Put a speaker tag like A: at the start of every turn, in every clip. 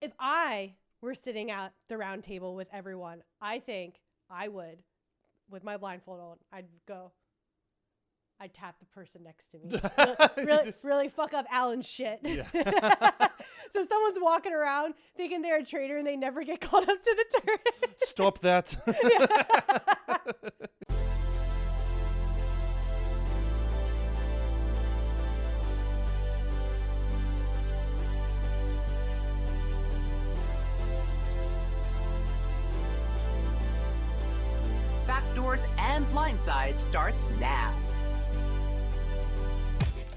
A: if I were sitting at the round table with everyone, I think I would, with my blindfold on, I'd tap the person next to me. Really fuck up Alan's shit.
B: Yeah.
A: So someone's walking around thinking they're a traitor and they never get caught up to the turret.
B: Stop that.
C: Backdoors and Blindside starts now.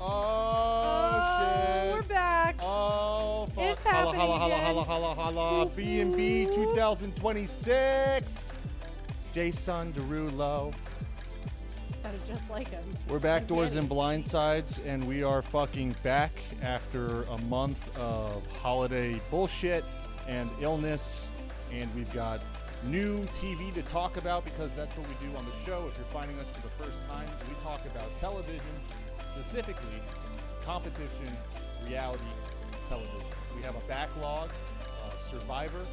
B: Oh, shit.
A: We're back.
B: Oh, fuck.
A: It's happening
B: Holla. B&B 2026. Jason Derulo.
A: Sounded just like him.
B: We're Backdoors and Blindsides, and we are fucking back after a month of holiday bullshit and illness, and we've got new TV to talk about because that's what we do on the show. If you're finding us for the first time, we talk about television, specifically competition, reality television. We have a backlog of Survivor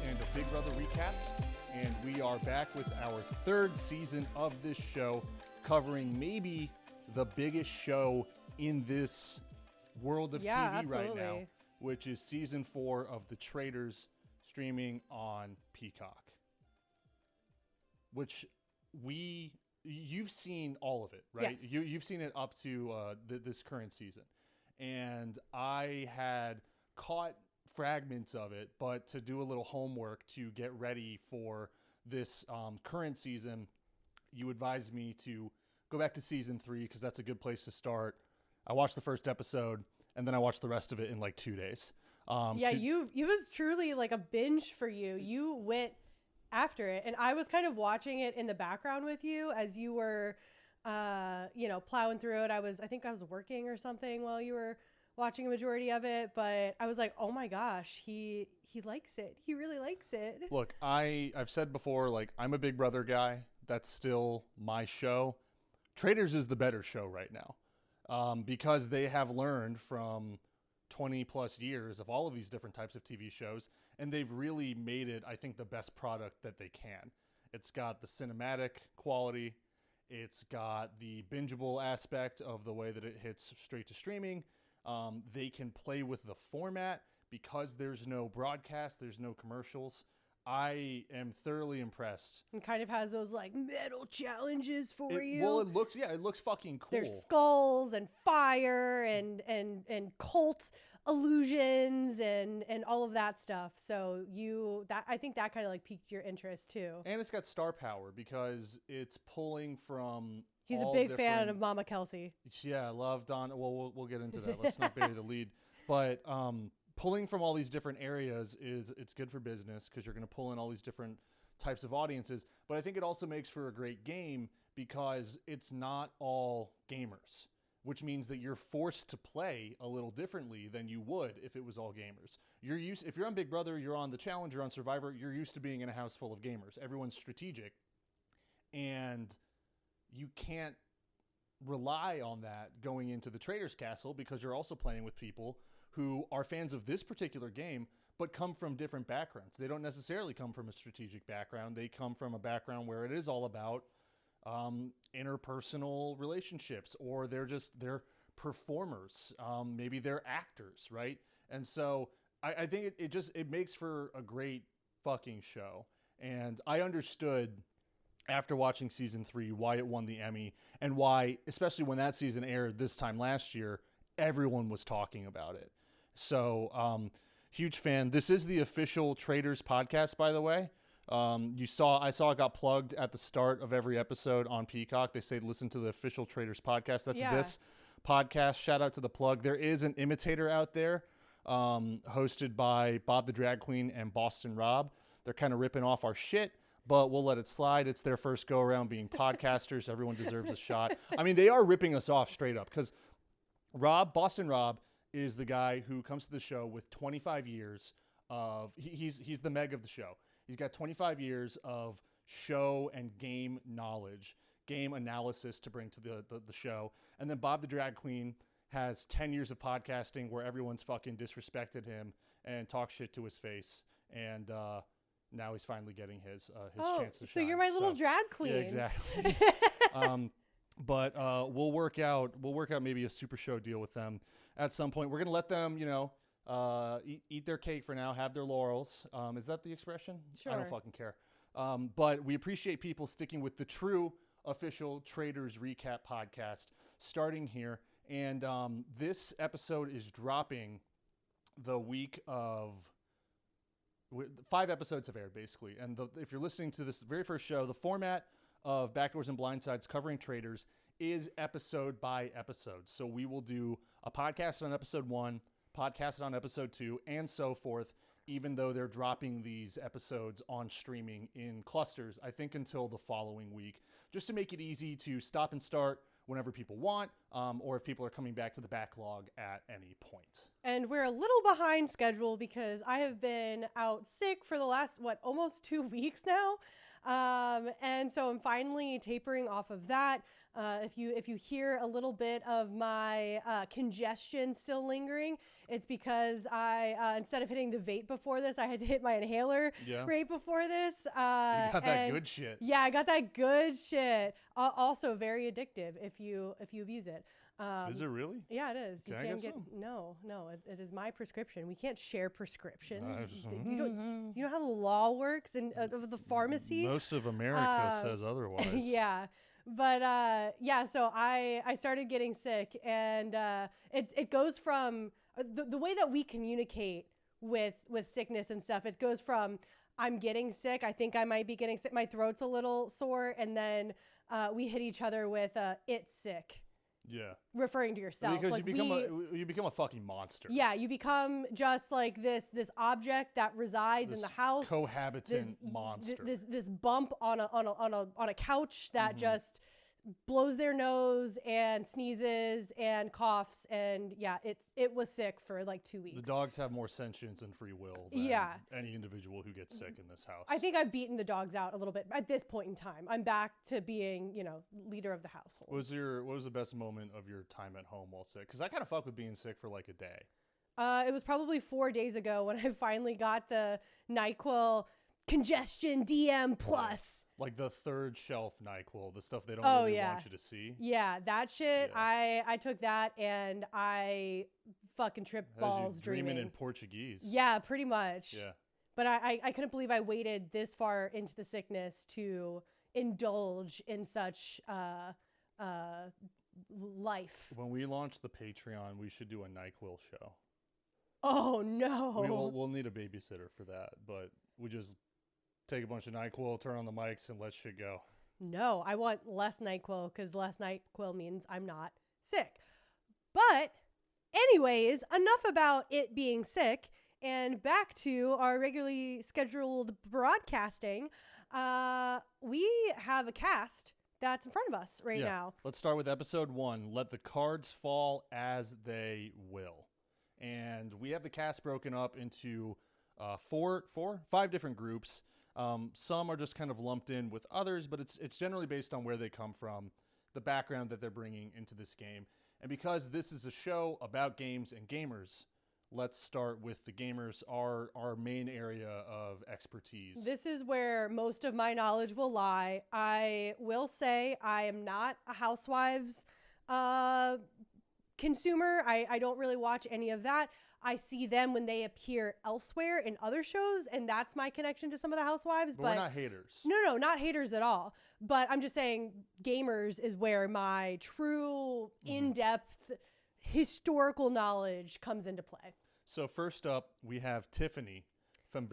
B: and a Big Brother recaps, and we are back with our third season of this show, covering maybe the biggest show in this world of TV
A: absolutely.
B: right now, which is season 4 of The Traitors, streaming on Peacock, which you've seen all of it, right?
A: Yes.
B: You've seen it up to this current season, and I had caught fragments of it, but to do a little homework to get ready for this current season, you advised me to go back to season 3 because that's a good place to start. I watched the first episode, and then I watched the rest of it in like 2 days.
A: You was truly like a binge for you. You went after it, and I was kind of watching it in the background with you as you were, plowing through it. I think I was working or something while you were watching a majority of it, but I was like, oh my gosh, he likes it. He really likes it.
B: Look, I've said before, like, I'm a Big Brother guy. That's still my show. Traitors is the better show right now, because they have learned from 20 plus years of all of these different types of TV shows, and they've really made it, I think, the best product that they can. It's got the cinematic quality, it's got the bingeable aspect of the way that it hits straight to streaming. They can play with the format because there's no broadcast, there's no commercials. I am thoroughly impressed.
A: And kind of has those like metal challenges for you.
B: Well, it looks fucking cool.
A: There's skulls and fire and cult illusions and all of that stuff. So I think that kind of like piqued your interest too.
B: And it's got star power because it's pulling from.
A: He's a big fan of Mama Kelce.
B: Yeah, I love Donna. Well, we'll get into that. Let's not bury the lead. But pulling from all these different areas it's good for business because you're going to pull in all these different types of audiences. But I think it also makes for a great game because it's not all gamers, which means that you're forced to play a little differently than you would if it was all gamers. If you're on Big Brother, you're on The Challenge, you're on Survivor, you're used to being in a house full of gamers. Everyone's strategic, and you can't rely on that going into the Traitors Castle because you're also playing with people who are fans of this particular game but come from different backgrounds. They don't necessarily come from a strategic background. They come from a background where it is all about interpersonal relationships, or they're performers. Maybe they're actors, right? And so I think it makes for a great fucking show. And I understood after watching season 3 why it won the Emmy, and why, especially when that season aired this time last year, everyone was talking about it. So huge fan. This is the official Traitors podcast, by the way. I saw it got plugged at the start of every episode on Peacock. They say listen to the official Traitors podcast. That's this podcast. Shout out to the plug. There is an imitator out there hosted by Bob the Drag Queen and Boston Rob. They're kind of ripping off our shit, but we'll let it slide. It's their first go around being podcasters. Everyone deserves a shot. I mean, they are ripping us off straight up because Boston Rob is the guy who comes to the show with 25 years of, he's the Meg of the show. He's got 25 years of show and game knowledge, game analysis to bring to the show. And then Bob the Drag Queen has 10 years of podcasting where everyone's fucking disrespected him and talk shit to his face. And now he's finally getting his chance to shine.
A: So you're my little drag queen.
B: Yeah, exactly. But we'll work out maybe a super show deal with them at some point. We're gonna let them, eat their cake for now, have their laurels. Is that the expression?
A: Sure.
B: I don't fucking care. But we appreciate people sticking with the true official Traitors recap podcast starting here. And this episode is dropping the week of 5 episodes have aired, basically. And if you're listening to this very first show, the format of Backdoors and Blindsides covering Traitors is episode by episode. So we will do a podcast on episode 1, podcast on episode 2, and so forth, even though they're dropping these episodes on streaming in clusters, I think until the following week, just to make it easy to stop and start whenever people want, or if people are coming back to the backlog at any point.
A: And we're a little behind schedule because I have been out sick for the last, almost 2 weeks now. And so I'm finally tapering off of that. If you hear a little bit of my congestion still lingering, it's because I instead of hitting the vape before this, I had to hit my inhaler right before this.
B: You got that good shit.
A: Yeah, I got that good shit. Also very addictive if you abuse it.
B: Is it really?
A: Yeah, it is.
B: Can I get some?
A: No. It is my prescription. We can't share prescriptions. You know how the law works and of the pharmacy.
B: Most of America says otherwise.
A: Yeah, but so I started getting sick, and it goes from the way that we communicate with sickness and stuff. It goes from I'm getting sick. I think I might be getting sick. My throat's a little sore, and then we hit each other with it's sick.
B: Yeah.
A: Referring to yourself.
B: Because
A: like
B: you become a fucking monster.
A: Yeah, you become just like this object that resides in the house.
B: Cohabitant monster.
A: This bump on a couch that just blows their nose and sneezes and coughs, and it was sick for like 2 weeks.
B: The dogs have more sentience and free will than any individual who gets sick in this house.
A: I think I've beaten the dogs out a little bit at this point in time. I'm back to being, leader of the household.
B: What was the best moment of your time at home while sick? Because I kind of fuck with being sick for like a day.
A: It was probably 4 days ago when I finally got the NyQuil Congestion DM Plus.
B: Like the 3rd shelf NyQuil, the stuff they don't really want you to see.
A: Yeah, that shit. Yeah. I took that and I fucking tripped balls dreaming
B: in Portuguese.
A: Yeah, pretty much.
B: Yeah.
A: But I couldn't believe I waited this far into the sickness to indulge in such life.
B: When we launch the Patreon, we should do a NyQuil show.
A: Oh no.
B: We'll need a babysitter for that, but we just take a bunch of NyQuil, turn on the mics, and let shit go.
A: No, I want less NyQuil because less NyQuil means I'm not sick. But anyways, enough about it being sick and back to our regularly scheduled broadcasting. We have a cast that's in front of us right now.
B: Let's start with episode 1. Let the cards fall as they will. And we have the cast broken up into 5 different groups. Some are just kind of lumped in with others, but it's generally based on where they come from, the background that they're bringing into this game. And because this is a show about games and gamers, let's start with the gamers, our main area of expertise.
A: This is where most of my knowledge will lie. I will say I am not a Housewives consumer. I don't really watch any of that. I see them when they appear elsewhere in other shows, and that's my connection to some of the Housewives.
B: But we're not haters.
A: No, not haters at all. But I'm just saying gamers is where my true in-depth historical knowledge comes into play.
B: So first up, we have Tiffany from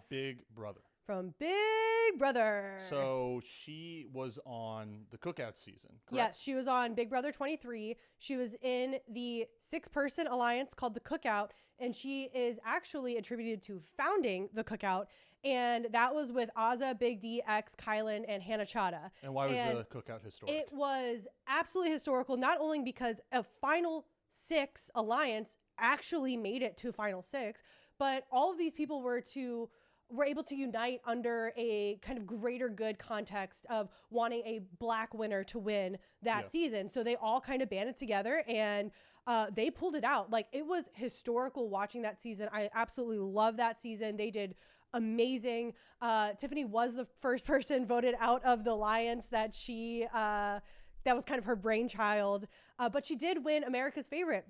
B: Big Brother.
A: From Big Brother.
B: So she was on the Cookout season, correct?
A: Yes, she was on Big Brother 23. She was in the 6-person alliance called the Cookout, and she is actually attributed to founding the Cookout, and that was with Azza, Big D, X, Kylan, and Hannah Chada.
B: And why was the Cookout historic?
A: It was absolutely historical, not only because a Final 6 alliance actually made it to Final 6, but all of these people were able to unite under a kind of greater good context of wanting a black winner to win that season. So they all kind of banded together, and they pulled it out. Like, it was historical watching that season. I absolutely love that season. They did amazing. Tiffany was the first person voted out of the Alliance that she, that was kind of her brainchild. But she did win America's Favorite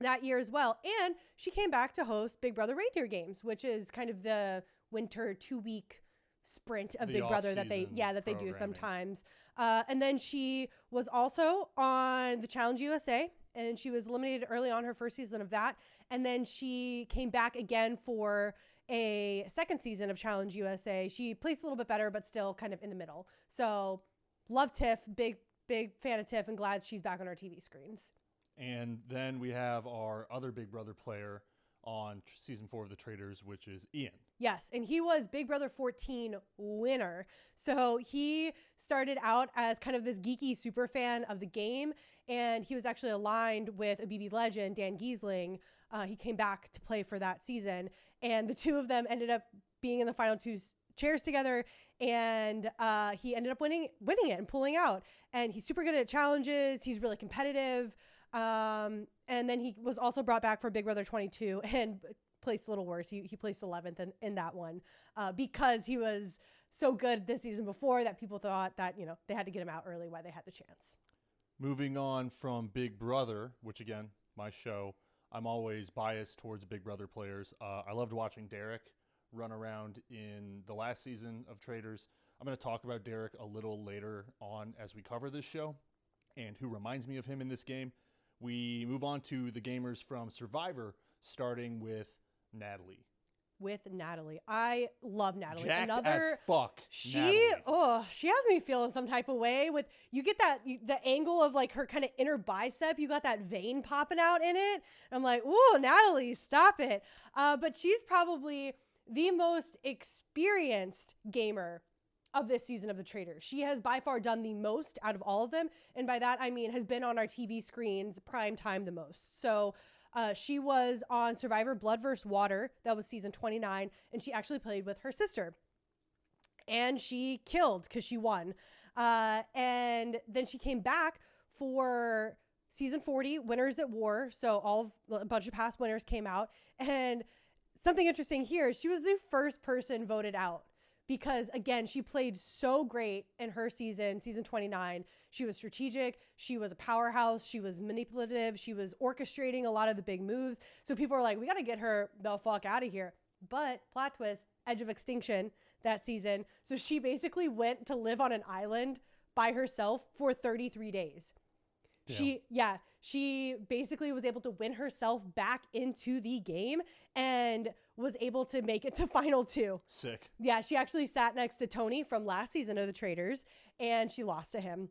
A: that year as well. And she came back to host Big Brother Reindeer Games, which is kind of the winter 2-week sprint of Big Brother that they do sometimes. And then she was also on the Challenge USA, and she was eliminated early on her first season of that. And then she came back again for a second season of Challenge USA. She placed a little bit better, but still kind of in the middle. So love Tiff, big fan of Tiff, and glad she's back on our TV screens.
B: And then we have our other Big Brother player on season 4 of the Traitors, which is Ian.
A: Yes, and he was Big Brother 14 winner. So he started out as kind of this geeky super fan of the game, and he was actually aligned with a BB legend, Dan Giesling. He came back to play for that season, and the two of them ended up being in the final 2 chairs together, and he ended up winning it and pulling out. And he's super good at challenges. He's really competitive. And then he was also brought back for Big Brother 22 and placed a little worse. He placed 11th in that one because he was so good this season before that people thought that, you know, they had to get him out early while they had the chance.
B: Moving on from Big Brother, which again, my show, I'm always biased towards Big Brother players. I loved watching Derek run around in the last season of Traitors. I'm going to talk about Derek a little later on as we cover this show and who reminds me of him in this game. We move on to the gamers from Survivor, starting with Natalie.
A: I love Natalie.
B: Jacked as fuck.
A: She
B: Natalie.
A: She has me feeling some type of way with, you get that the angle of like her kind of inner bicep, you got that vein popping out in it. I'm like, ooh, Natalie, stop it. But she's probably the most experienced gamer of this season of the Traitors. She has by far done the most out of all of them. And by that, I mean, has been on our TV screens prime time the most. So she was on Survivor Blood vs. Water. That was season 29. And she actually played with her sister. And she killed because she won. And then she came back for season 40, Winners at War. So a bunch of past winners came out. And something interesting here, she was the first person voted out. Because, again, she played so great in her season 29. She was strategic. She was a powerhouse. She was manipulative. She was orchestrating a lot of the big moves. So people are like, we got to get her the fuck out of here. But, plot twist, edge of extinction that season. So she basically went to live on an island by herself for 33 days. Damn. She basically was able to win herself back into the game and was able to make it to final 2.
B: Sick.
A: Yeah, she actually sat next to Tony from last season of the Traitors, and she lost to him.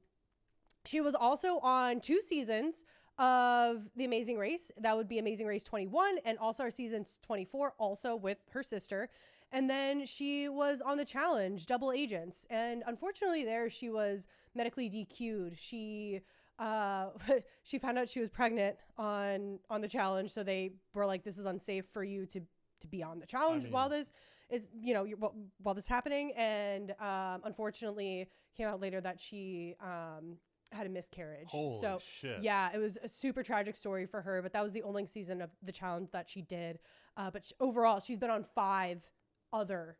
A: She was also on 2 seasons of The Amazing Race. That would be Amazing Race 21 and All-Star Season 24, also with her sister. And then she was on The Challenge, Double Agents. And unfortunately there, she was medically DQ'd. She found out she was pregnant on the challenge, so they were like, this is unsafe for you to be on the challenge while this is, while this is happening. And unfortunately came out later that she had a miscarriage.
B: Holy shit.
A: Yeah, it was a super tragic story for her, but that was the only season of the challenge that she did. But overall, she's been on 5 other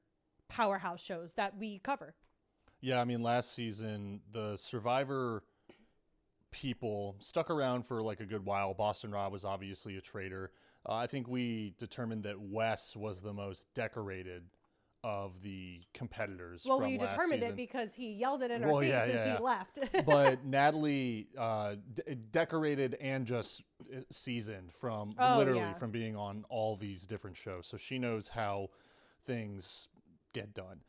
A: powerhouse shows that we cover.
B: Yeah, I mean, last season, the Survivor people stuck around for like a good while. Boston Rob was obviously a traitor. I think we determined that Wes was the most decorated of the competitors.
A: Well,
B: from
A: we
B: last
A: determined
B: season.
A: It because he yelled it in her face as he left.
B: But Natalie decorated and just seasoned from from being on all these different shows. So she knows how things get done.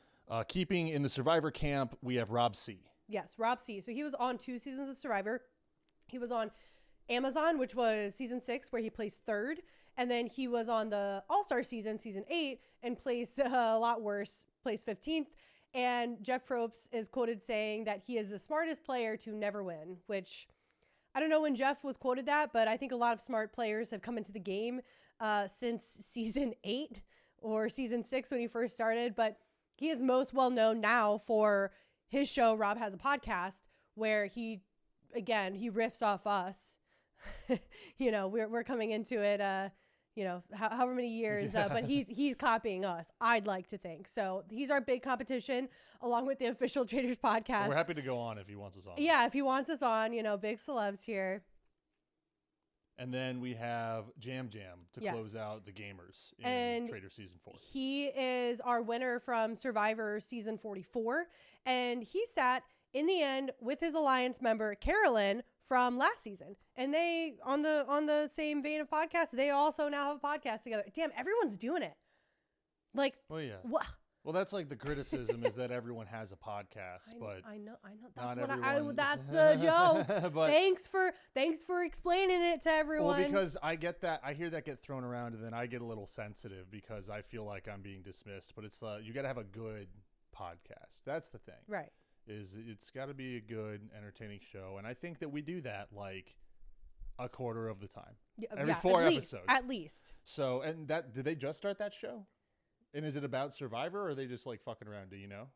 B: Keeping in the Survivor camp, we have Rob C.
A: Yes, Rob C. So he was on 2 seasons of Survivor. He was on Amazon, which was season 6, where he placed 3rd. And then he was on the All-Star season 8, and placed a lot worse, placed 15th. And Jeff Probst is quoted saying that he is the smartest player to never win, which I don't know when Jeff was quoted that, but I think a lot of smart players have come into the game since season 8 or season 6 when he first started. But he is most well known now for his show, Rob Has a Podcast, where he riffs off us you know, we're coming into it, you know, however many years, but he's copying us, I'd like to think. So he's our big competition along with the official Traitors podcast.
B: We're happy to go on if he wants us on.
A: Yeah, if he wants us on, you know, big celebs here.
B: And then we have Jam Jam to close out the gamers in Traitor Season 4.
A: He is our winner from Survivor Season 44. And he sat in the end with his alliance member, Carolyn, from last season. And they, on the same vein of podcasts, they also now have a podcast together. Damn, everyone's doing it. Like,
B: well, yeah.
A: What?
B: Well, that's like the criticism is that everyone has a podcast, but
A: I know.
B: That's
A: the joke. Thanks for explaining it to everyone.
B: Well, because I get that, I hear that get thrown around, and then I get a little sensitive because I feel like I'm being dismissed. But it's you got to have a good podcast. That's the thing,
A: right?
B: It's got to be a good, entertaining show, and I think that we do that like a quarter of the time, every 4 episodes
A: at least.
B: So, and did they just start that show? And is it about Survivor, or are they just like fucking around? Do you know?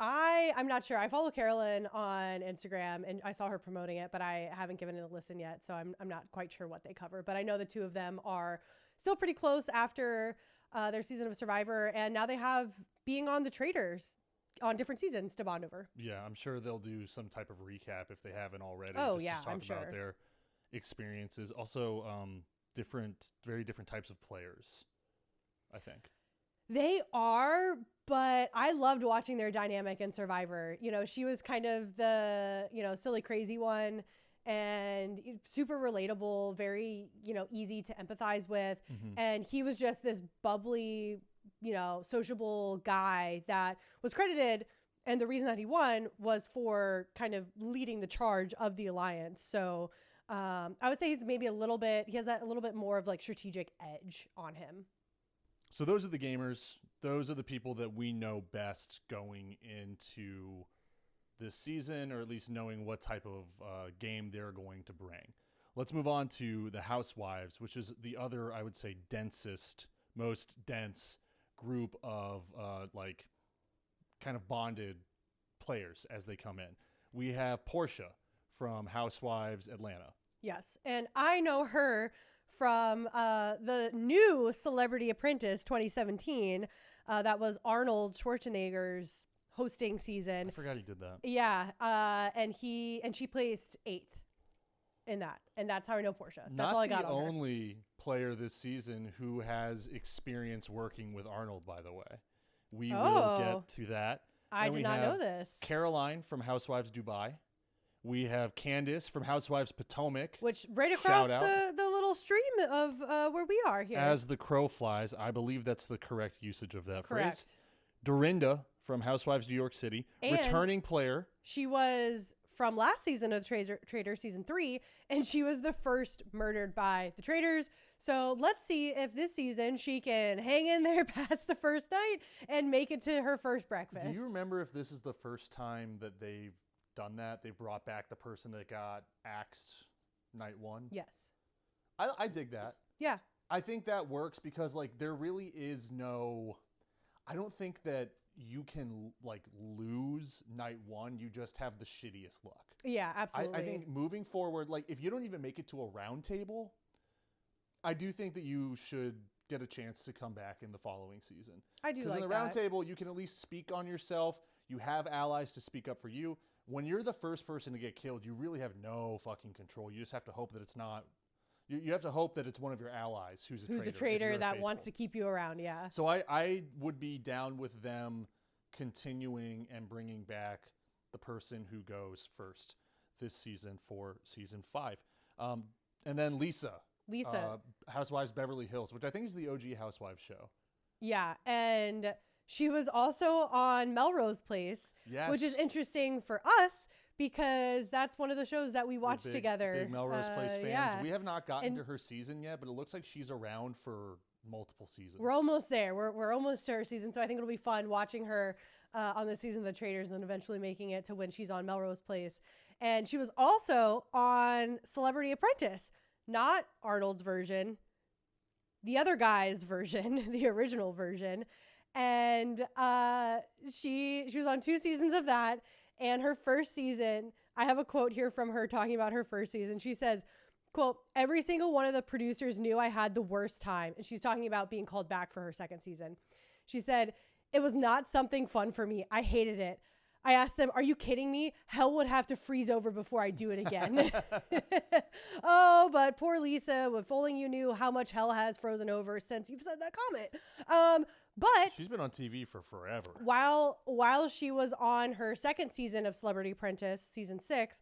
A: I'm not sure. I follow Carolyn on Instagram, and I saw her promoting it, but I haven't given it a listen yet, so I'm not quite sure what they cover. But I know the two of them are still pretty close after their season of Survivor, and now they have being on the Traitors on different seasons to bond over.
B: Yeah, I'm sure they'll do some type of recap if they haven't already.
A: Oh,
B: just
A: yeah,
B: to talk
A: I'm sure.
B: about their experiences. Also, very different types of players, I think.
A: They are, but I loved watching their dynamic in Survivor. You know, she was kind of the, you know, silly, crazy one and super relatable, very, you know, easy to empathize with.
B: Mm-hmm.
A: And he was just this bubbly, you know, sociable guy that was credited. And the reason that he won was for kind of leading the charge of the alliance. So I would say he has that a little bit more of like strategic edge on him.
B: So those are the gamers. Those are the people that we know best going into this season, or at least knowing what type of game they're going to bring. Let's move on to the Housewives, which is the other, I would say, most dense group of like kind of bonded players as they come in. We have Portia from Housewives Atlanta.
A: Yes, and I know her from the new Celebrity Apprentice 2017. That was Arnold Schwarzenegger's hosting season.
B: I forgot he did that.
A: Yeah, and she placed 8th in that, and that's how I know Portia. That's all I got on her.
B: Not the only player this season who has experience working with Arnold, by the way. We will get to that.
A: I did not know this.
B: Caroline from Housewives Dubai. We have Candace from Housewives Potomac.
A: Which right across the little stream of where we are here.
B: As the crow flies. I believe that's the correct usage of that
A: Correct.
B: phrase. Dorinda from Housewives New York City.
A: And
B: returning player.
A: She was from last season of Traitor Season 3, and she was the first murdered by the Traitors. So let's see if this season she can hang in there past the first night and make it to her first breakfast.
B: Do you remember if this is the first time that they've done that? They brought back the person that got axed night 1?
A: Yes.
B: I dig that.
A: Yeah.
B: I think that works because like there really is no, I don't think that you can like lose night 1. You just have the shittiest luck.
A: Yeah, absolutely.
B: I think moving forward, like if you don't even make it to a round table, I do think that you should get a chance to come back in the following season.
A: I do like that.
B: Because in the round table, you can at least speak on yourself. You have allies to speak up for you. When you're the first person to get killed, you really have no fucking control. You just have to hope that it's not. You have to hope that it's one of your allies who's a traitor
A: that wants to keep you around. Yeah.
B: So I would be down with them continuing and bringing back the person who goes first this season for season 5. And then Lisa. Housewives Beverly Hills, which I think is the OG Housewives show.
A: Yeah. And she was also on Melrose Place,
B: yes,
A: which is interesting for us because that's one of the shows that we watched together.
B: Big Melrose Place fans.
A: Yeah.
B: We have not gotten to her season yet, but it looks like she's around for multiple seasons.
A: We're almost there. We're almost to her season, so I think it'll be fun watching her on the season of the Traitors and then eventually making it to when she's on Melrose Place. And she was also on Celebrity Apprentice, not Arnold's version, the other guy's version, the original version. And she was on 2 seasons of that. And her first season, I have a quote here from her talking about her first season. She says, Quote, every single one of the producers knew I had the worst time. And she's talking about being called back for her second season. She said, it was not something fun for me. I hated it. I asked them, are you kidding me? Hell would have to freeze over before I do it again. Oh, but poor Lisa, if only you knew how much hell has frozen over since you've said that comment. But
B: she's been on TV for forever.
A: While she was on her second season of Celebrity Apprentice, season 6,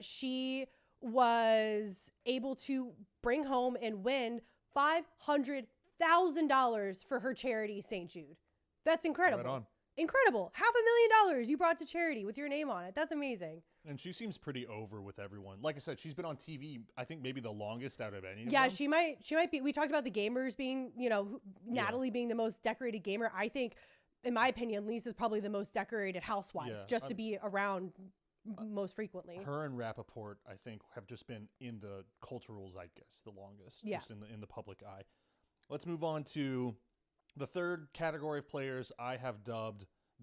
A: she was able to bring home and win $500,000 for her charity, St. Jude. That's incredible.
B: Right on.
A: Incredible. $500,000 you brought to charity with your name on it. That's amazing.
B: And she seems pretty over with everyone. Like I said, she's been on TV, I think maybe the longest out of any of
A: Yeah,
B: them.
A: she might be. We talked about the gamers being, Natalie being the most decorated gamer. I think, in my opinion, Lisa's probably the most decorated housewife, to be around most frequently.
B: Her and Rappaport, I think, have just been in the cultural zeitgeist the longest, just in the public eye. Let's move on to the third category of players I have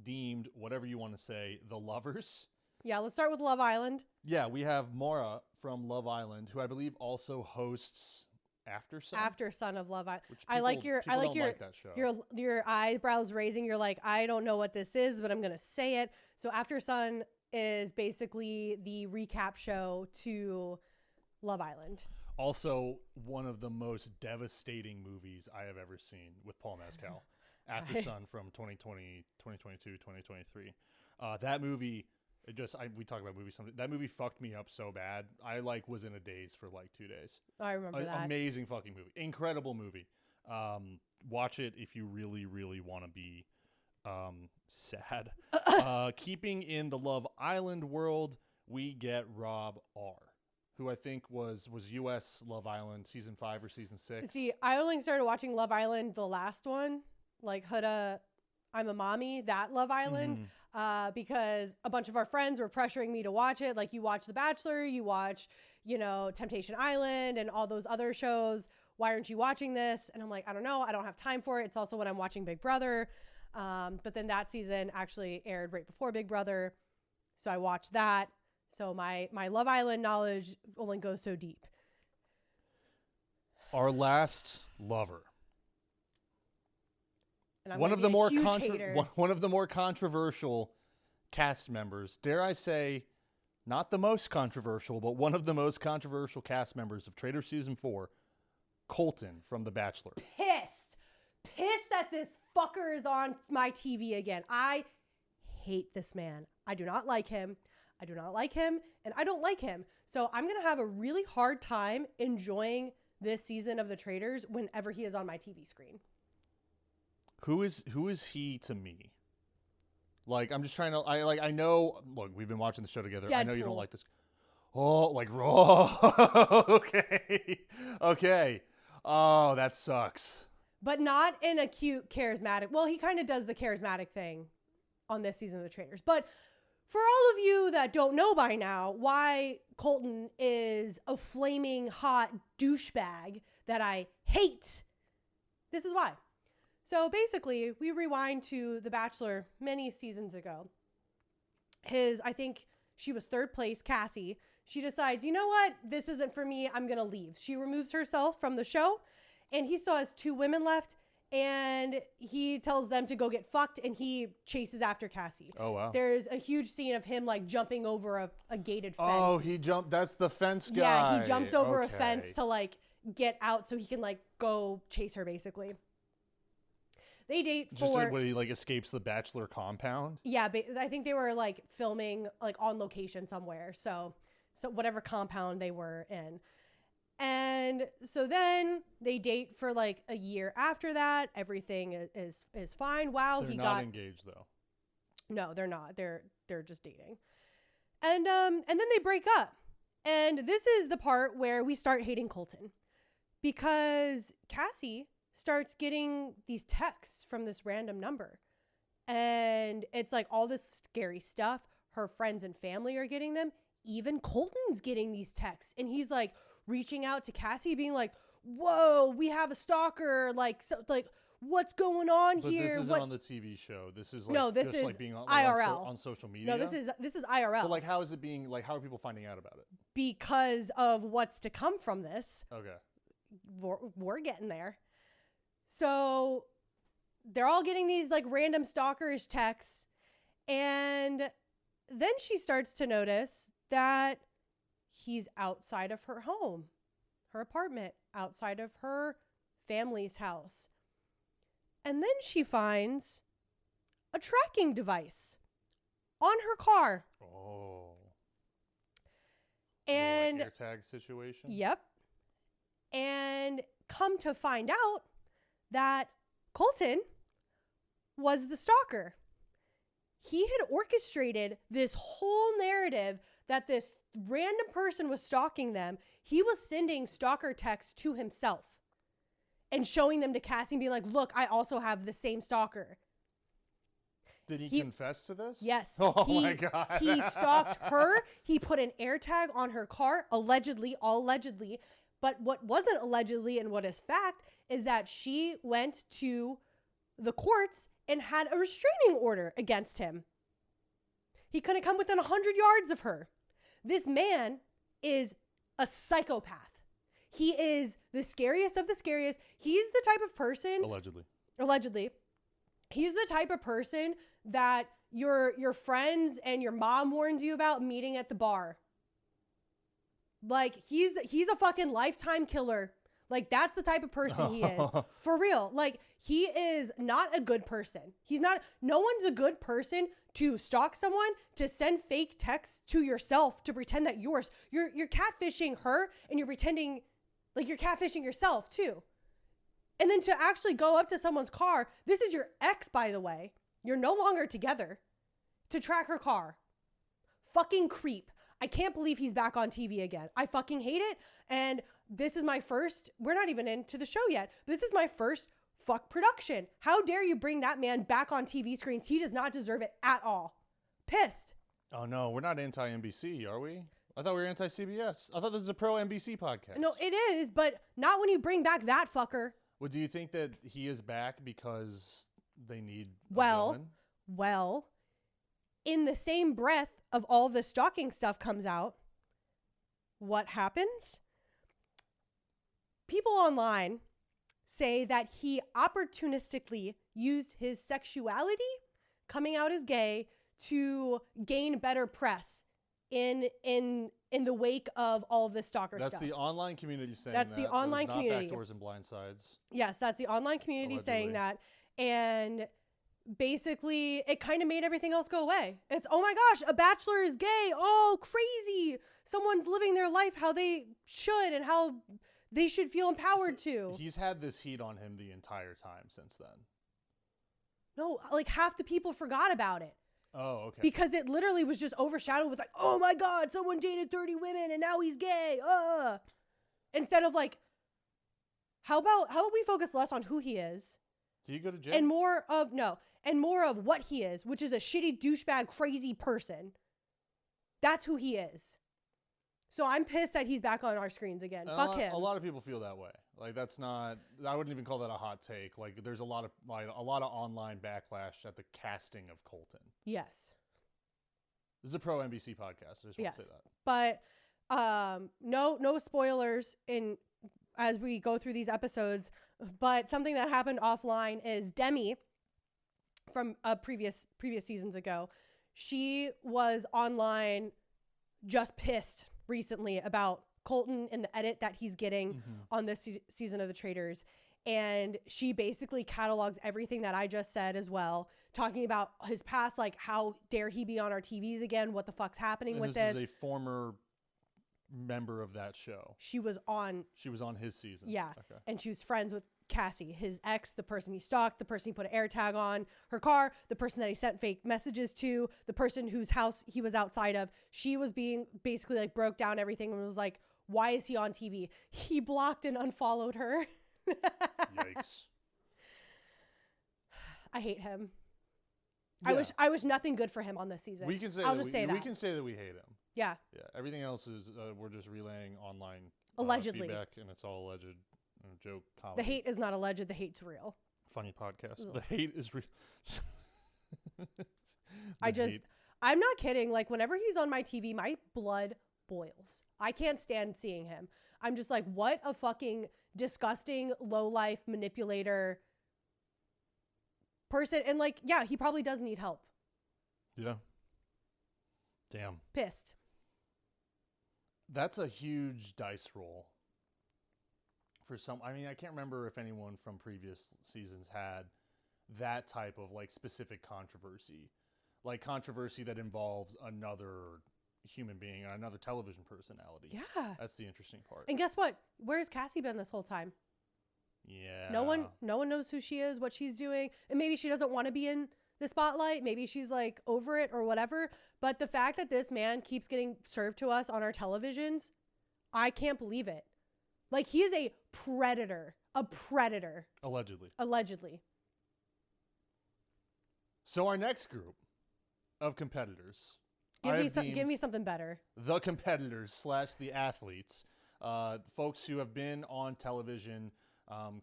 B: deemed, whatever you want to say, the lovers.
A: Yeah, let's start with Love Island.
B: Yeah, we have Maura from Love Island, who I believe also hosts After Sun
A: of Love Island.
B: I like that show.
A: Your eyebrows raising. You're like, I don't know what this is, but I'm gonna say it. So After Sun is basically the recap show to Love Island.
B: Also, one of the most devastating movies I have ever seen with Paul Mescal. After Sun from 2020, 2022, 2023. That movie, we talk about movies sometimes. That movie fucked me up so bad. I was in a daze for 2 days.
A: I remember that.
B: Amazing fucking movie. Incredible movie. Watch it if you really, really want to be sad. Keeping in the Love Island world, we get Rob R., who I think was U.S. Love Island season 5 or season 6.
A: See, I only started watching Love Island, the last one, like Huda, I'm a Mommy, that Love Island, because a bunch of our friends were pressuring me to watch it. Like, you watch The Bachelor, you watch, Temptation Island and all those other shows. Why aren't you watching this? And I'm like, I don't know. I don't have time for it. It's also when I'm watching Big Brother. But then that season actually aired right before Big Brother. So I watched that. So my Love Island knowledge only goes so deep.
B: Our last lover.
A: And
B: one of the more controversial cast members. Dare I say, not the most controversial, but one of the most controversial cast members of Traitors season 4, Colton from The Bachelor.
A: Pissed that this fucker is on my TV again. I hate this man. I do not like him. And I don't like him. So I'm going to have a really hard time enjoying this season of The Traitors whenever he is on my TV screen.
B: Who is he to me? I'm just trying to, I know, look, we've been watching the show together.
A: Deadpool.
B: I know you don't like this. Oh, raw. Okay. Oh, that sucks.
A: But not in a cute, charismatic. Well, he kind of does the charismatic thing on this season of The Traitors. But for all of you that don't know by now why Colton is a flaming hot douchebag that I hate, this is why. So basically, we rewind to The Bachelor many seasons ago. I think she was third place, Cassie. She decides, you know what? This isn't for me. I'm going to leave. She removes herself from the show, and he still has 2 women left. And he tells them to go get fucked, and he chases after Cassie.
B: Oh, wow.
A: There's a huge scene of him jumping over a gated fence.
B: Oh, he jumped. That's the fence guy.
A: Yeah, he jumps over a fence to get out so he can go chase her, basically. They date for...
B: When he escapes the Bachelor compound?
A: Yeah, I think they were filming on location somewhere. So whatever compound they were in. And so then they date for a year after that. Everything is fine. Wow,
B: they're not engaged though.
A: No, they're not. They're just dating. And then they break up. And this is the part where we start hating Colton, because Cassie starts getting these texts from this random number. And it's all this scary stuff. Her friends and family are getting them. Even Colton's getting these texts, and he's reaching out to Cassie, being like, whoa, we have a stalker. what's going on
B: But
A: here?
B: this isn't on the TV show. This is like
A: No, this
B: just
A: is
B: like being on,
A: IRL.
B: on social media.
A: No, this is IRL.
B: But like, how is it being like? How are people finding out about it?
A: Because of what's to come from this.
B: Okay.
A: We're getting there. So they're all getting these like random stalkerish texts, and then she starts to notice that he's outside of her home, her apartment, outside of her family's house. And then she finds a tracking device on her car.
B: Oh.
A: And
B: like AirTag situation.
A: Yep. And come to find out that Colton was the stalker. He had orchestrated this whole narrative that this random person was stalking them. He was sending stalker texts to himself and showing them to Cassie and being like, look, I also have the same stalker.
B: Did he confess to this?
A: Yes.
B: Oh my God.
A: He stalked her. He put an AirTag on her car, allegedly, all allegedly. But what wasn't allegedly and what is fact is that she went to the courts and had a restraining order against him. He couldn't come within 100 yards of her. This man is a psychopath. He is the scariest of the scariest. He's the type of person... Allegedly. He's the type of person that your friends and your mom warns you about meeting at the bar. Like, he's a fucking lifetime killer. Like, that's the type of person he is. For real. Like, he is not a good person. No one's a good person to stalk someone, to send fake texts to yourself, to pretend that you're catfishing her, and you're pretending like you're catfishing yourself too. And then to actually go up to someone's car, this is your ex, by the way. You're no longer together, to track her car. Fucking creep. I can't believe he's back on TV again. I fucking hate it. And this is my first, we're not even into the show yet. This is my first fuck production. How dare you bring that man back on TV screens? He does not deserve it at all. Pissed.
B: Oh no, we're not anti-NBC, are we? I thought we were anti-CBS. I thought this was a pro-NBC podcast.
A: No, it is, but not when you bring back that fucker.
B: Well, do you think that he is back because they need a villain?
A: Well, in the same breath of all the stalking stuff comes out, what happens? People online say that he opportunistically used his sexuality, coming out as gay, to gain better press in the wake of all of this stalker stuff.
B: That's the online community saying
A: that's
B: that.
A: The online community.
B: Not backdoors and blindsides.
A: Yes, that's the online community
B: Allegedly.
A: saying that. And basically, it kind of made everything else go away. It's, oh my gosh, a bachelor is gay. Oh, crazy. Someone's living their life how they should and how they should feel empowered to.
B: He's had this heat on him the entire time since then.
A: No, like half the people forgot about it.
B: Oh, okay.
A: Because it literally was just overshadowed with like, oh my God, someone dated 30 women and now he's gay. Instead of like, how about we focus less on who he is?
B: Do you go to jail?
A: And more of what he is, which is a shitty douchebag, crazy person. That's who he is. So I'm pissed that he's back on our screens again. Fuck him.
B: A lot of people feel that way. Like that's not. I wouldn't even call that a hot take. Like there's a lot of online backlash at the casting of Colton.
A: Yes.
B: This is a pro NBC podcast. I just want to say
A: that. But no spoilers as we go through these episodes. But something that happened offline is Demi from previous seasons ago. She was online just pissed recently about Colton and the edit that he's getting on this season of the Traitors. And she basically catalogs everything that I just said as well, talking about his past, like how dare he be on our TVs again? What the fuck's happening with this?
B: This is a former member of that show.
A: She was on
B: his season.
A: Yeah.
B: Okay.
A: And she was friends with Cassie, his ex, the person he stalked, the person he put an AirTag on her car, the person that he sent fake messages to, the person whose house he was outside of. She was being basically like broke down everything and was like, why is he on TV? He blocked and unfollowed her.
B: Yikes.
A: I hate him.
B: Yeah.
A: I wish nothing good for him on this season.
B: We can say we can say that we hate him.
A: Yeah.
B: Yeah. Everything else is we're just relaying online
A: allegedly
B: feedback, and it's all alleged. Joke comedy.
A: The hate is not alleged. The hate's real.
B: funny podcast.
A: Ugh.
B: The hate is
A: I'm not kidding. Like, whenever he's on my TV, my blood boils. I can't stand seeing him. I'm just like, what a fucking disgusting, low-life manipulator person. And, like, yeah, he probably does need help.
B: Yeah. Damn.
A: Pissed.
B: That's a huge dice roll. For some, I mean, I can't remember if anyone from previous seasons had that type of, like, specific controversy. Like, controversy that involves another human being, another television personality.
A: Yeah.
B: That's the interesting part.
A: And guess what? Where's Cassie been this whole time?
B: Yeah.
A: No one knows who she is, what she's doing. And maybe she doesn't want to be in the spotlight. Maybe she's like over it or whatever. But the fact that this man keeps getting served to us on our televisions, I can't believe it. Like, he is a predator. A predator. Allegedly.
B: So our next group of competitors.
A: Give me something better.
B: The competitors / the athletes. Folks who have been on television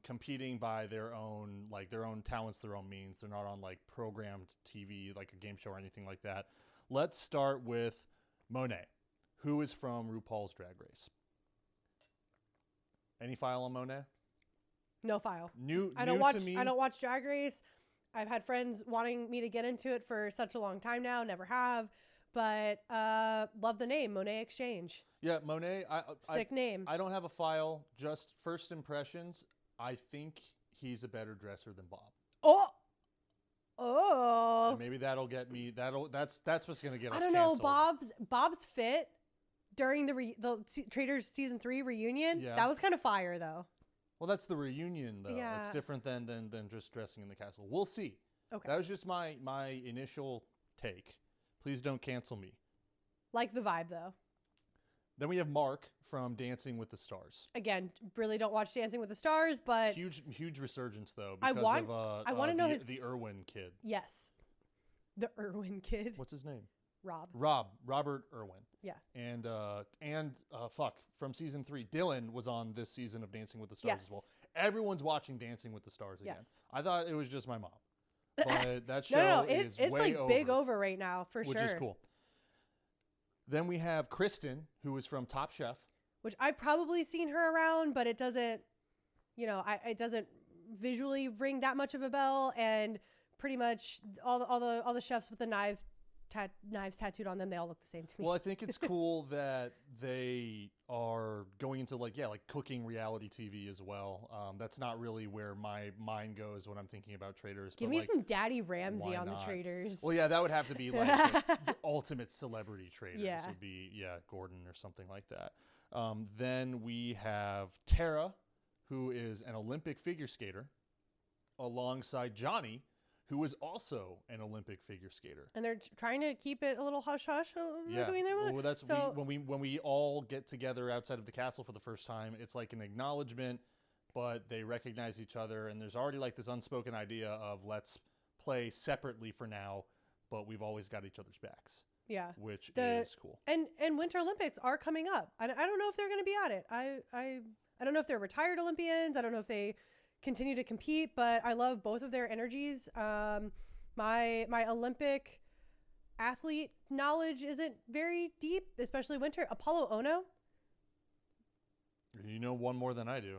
B: competing by their own talents, their own means. They're not on, like, programmed TV, like a game show or anything like that. Let's start with Monet, who is from RuPaul's Drag Race. Any file on Monet?
A: No file.
B: I don't
A: watch Drag Race. I've had friends wanting me to get into it for such a long time now. Never have. But love the name, Monet Exchange.
B: Yeah, Monet.
A: Sick name.
B: I don't have a file. Just first impressions. I think he's a better dresser than Bob.
A: Oh.
B: And maybe that'll get me. That's what's gonna get us.
A: I don't
B: canceled.
A: know. Bob's fit during the Traitors season 3 reunion.
B: Yeah.
A: That was kind of fire though.
B: Well, that's the reunion though.
A: Yeah.
B: It's different than just dressing in the castle. We'll see.
A: Okay.
B: That was just my initial take. Please don't cancel me.
A: Like the vibe though.
B: Then we have Mark from Dancing with the Stars.
A: Again, really don't watch Dancing with the Stars, but
B: huge resurgence though
A: I
B: because
A: want to know
B: the Irwin kid.
A: Yes. The Irwin kid.
B: What's his name?
A: Robert
B: Irwin.
A: Yeah.
B: And from season 3, Dylan was on this season of Dancing with the Stars as well. Everyone's watching Dancing with the Stars again.
A: Yes.
B: I thought it was just my mom. But that show
A: it's
B: way
A: like
B: over,
A: big over right now for
B: which
A: sure.
B: is cool. Then we have Kristen, who is from Top Chef.
A: Which I've probably seen her around, but it doesn't, it doesn't visually ring that much of a bell. And pretty much all the chefs with the knives tattooed on them, they all look the same to me.
B: Well, I think it's cool that they are going into like cooking reality TV as well. That's not really where my mind goes when I'm thinking about Traitors.
A: Give me some Daddy Ramsay on the Traitors.
B: Well, yeah, that would have to be like the ultimate celebrity Traitors.
A: Yeah.
B: Would be Gordon or something like that. Then we have Tara, who is an Olympic figure skater, alongside Johnny, who is also an Olympic figure skater.
A: And they're trying to keep it a little hush-hush between them.
B: Well, that's when we all get together outside of the castle for the first time, it's like an acknowledgement, but they recognize each other, and there's already like this unspoken idea of let's play separately for now, but we've always got each other's backs.
A: Yeah.
B: Which is cool.
A: And Winter Olympics are coming up. I don't know if they're going to be at it. I don't know if they're retired Olympians. I don't know if they continue to compete, but I love both of their energies. My Olympic athlete knowledge isn't very deep, especially Winter. Apollo Ono.
B: You know one more than I do.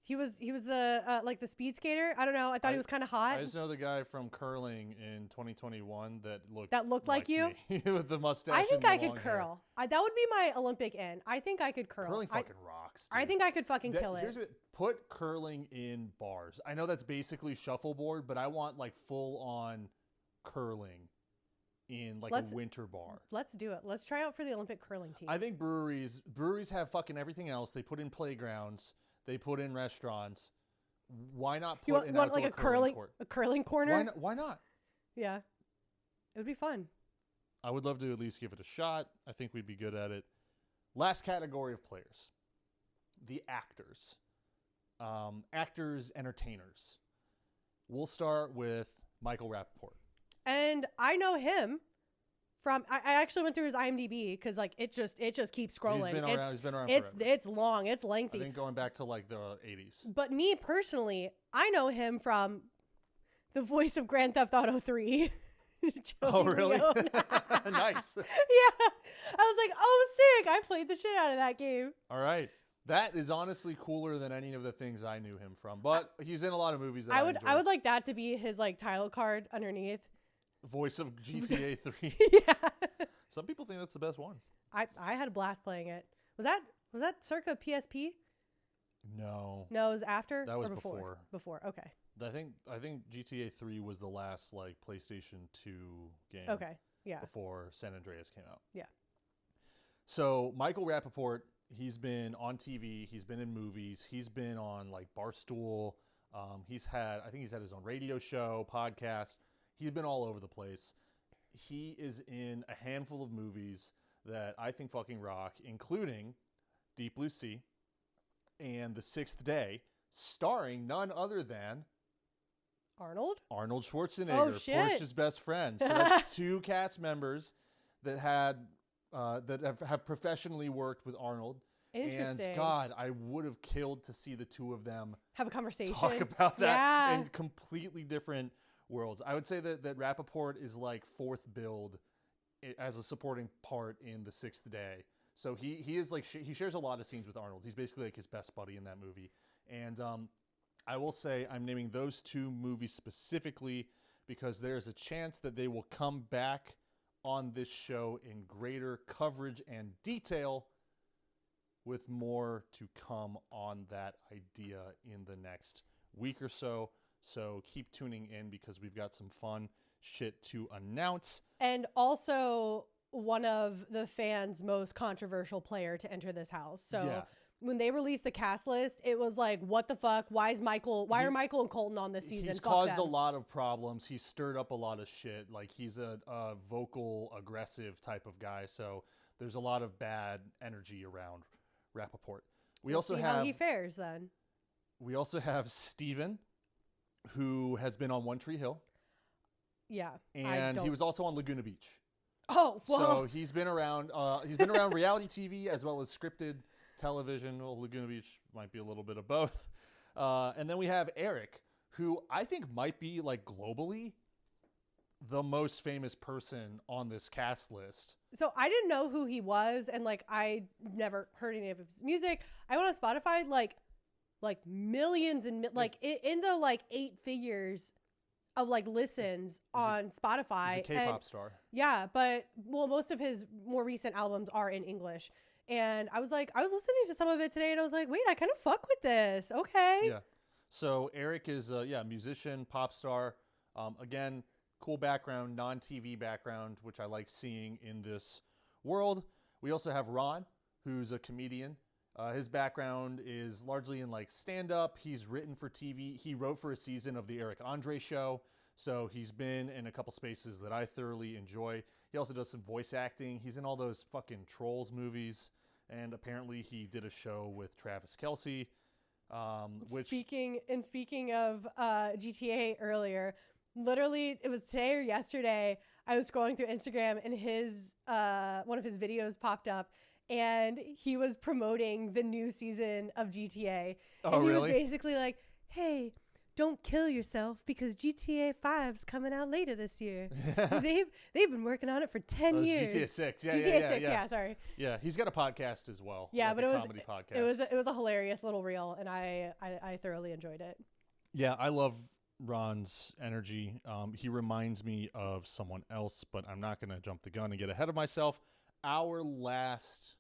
A: He was the like the speed skater. I don't know. I thought he was kind of hot.
B: I just know the guy from curling in 2021 that looked
A: like you
B: me, with the mustache.
A: I think
B: and
A: I
B: the
A: could
B: long
A: curl. That would be my Olympic end. I think I could curl.
B: Curling fucking rocks. Dude.
A: I think I could fucking kill it.
B: Put curling in bars. I know that's basically shuffleboard, but I want like full on curling in like a winter bar.
A: Let's do it. Let's try out for the Olympic curling team.
B: I think breweries have fucking everything else. They put in playgrounds. They put in restaurants. Why not put an outdoor curling court?
A: A curling corner?
B: Why not?
A: Yeah. It would be fun.
B: I would love to at least give it a shot. I think we'd be good at it. Last category of players. The actors. Actors, entertainers. We'll start with Michael Rappaport.
A: And I know him from, I actually went through his IMDb because like it just keeps scrolling.
B: He's been around forever.
A: It's long, it's lengthy.
B: I think going back to like the 80s.
A: But me personally, I know him from the voice of Grand Theft Auto 3.
B: Oh, really?
A: Leone.
B: Nice.
A: Yeah. I was like, oh, sick. I played the shit out of that game.
B: All right. That is honestly cooler than any of the things I knew him from. But he's in a lot of movies that I enjoy.
A: I would like that to be his like title card underneath.
B: Voice of GTA 3.
A: Yeah.
B: Some people think that's the best one.
A: I had a blast playing it. Was that circa PSP?
B: No.
A: No, it was after?
B: That was
A: or
B: before.
A: Before. Okay.
B: I think GTA 3 was the last like PlayStation 2 game.
A: Okay. Yeah.
B: Before San Andreas came out.
A: Yeah.
B: So Michael Rappaport, he's been on TV, he's been in movies, he's been on like Barstool. I think he's had his own radio show, podcast. He's been all over the place. He is in a handful of movies that I think fucking rock, including Deep Blue Sea and The Sixth Day, starring none other than
A: Arnold
B: Schwarzenegger,
A: Oh, shit.
B: Portia's best friend. So that's two cast members that have professionally worked with Arnold.
A: Interesting.
B: And God, I would have killed to see the two of them
A: have a conversation.
B: talk about that
A: Yeah.
B: in completely different worlds. I would say that Rappaport is like fourth build as a supporting part in The Sixth Day. So he is like he shares a lot of scenes with Arnold. He's basically like his best buddy in that movie. And I will say I'm naming those two movies specifically because there's a chance that they will come back on this show in greater coverage and detail, with more to come on that idea in the next week or so. So keep tuning in because we've got some fun shit to announce.
A: And also one of the fans' most controversial player to enter this house. So
B: Yeah.
A: when they released the cast list, it was like, what the fuck? Why are Michael and Colton on this season?
B: He's
A: Fuck
B: caused
A: them.
B: a lot of problems. He's stirred up a lot of shit. Like he's a vocal, aggressive type of guy. So there's a lot of bad energy around Rappaport.
A: We'll see how he fares then.
B: We also have Steven, who has been on One Tree Hill.
A: Yeah.
B: And he was also on Laguna Beach.
A: Oh, well.
B: So he's been around reality TV as well as scripted television. Well, Laguna Beach might be a little bit of both. And then we have Eric, who I think might be like globally the most famous person on this cast list.
A: So I didn't know who he was, and like I never heard any of his music. I went on Spotify, like millions and like in the like 8 figures of like listens on Spotify.
B: He's a K-pop star.
A: Yeah, but well, most of his more recent albums are in English. And I was listening to some of it today and I was like, wait, I kind of fuck with this. Okay.
B: Yeah. So Eric is a musician, pop star. Again, cool background, non-TV background, which I like seeing in this world. We also have Ron, who's a comedian. His background is largely in like stand-up. He's written for TV. He wrote for a season of the Eric Andre Show. So he's been in a couple spaces that I thoroughly enjoy. He also does some voice acting. He's in all those fucking Trolls movies. And apparently he did a show with Travis Kelce.
A: Speaking of GTA earlier, literally it was today or yesterday, I was scrolling through Instagram and his one of his videos popped up. And he was promoting the new season of GTA.
B: Oh,
A: and he
B: really?
A: was basically like, hey, don't kill yourself because GTA 5's coming out later this year. They've been working on it for 10 years.
B: GTA 6. Yeah,
A: GTA 6, yeah, sorry.
B: Yeah, he's got a podcast as well.
A: Yeah,
B: like
A: but
B: a comedy podcast.
A: it was a hilarious little reel, and I thoroughly enjoyed it.
B: Yeah, I love Ron's energy. He reminds me of someone else, but I'm not going to jump the gun and get ahead of myself. Our last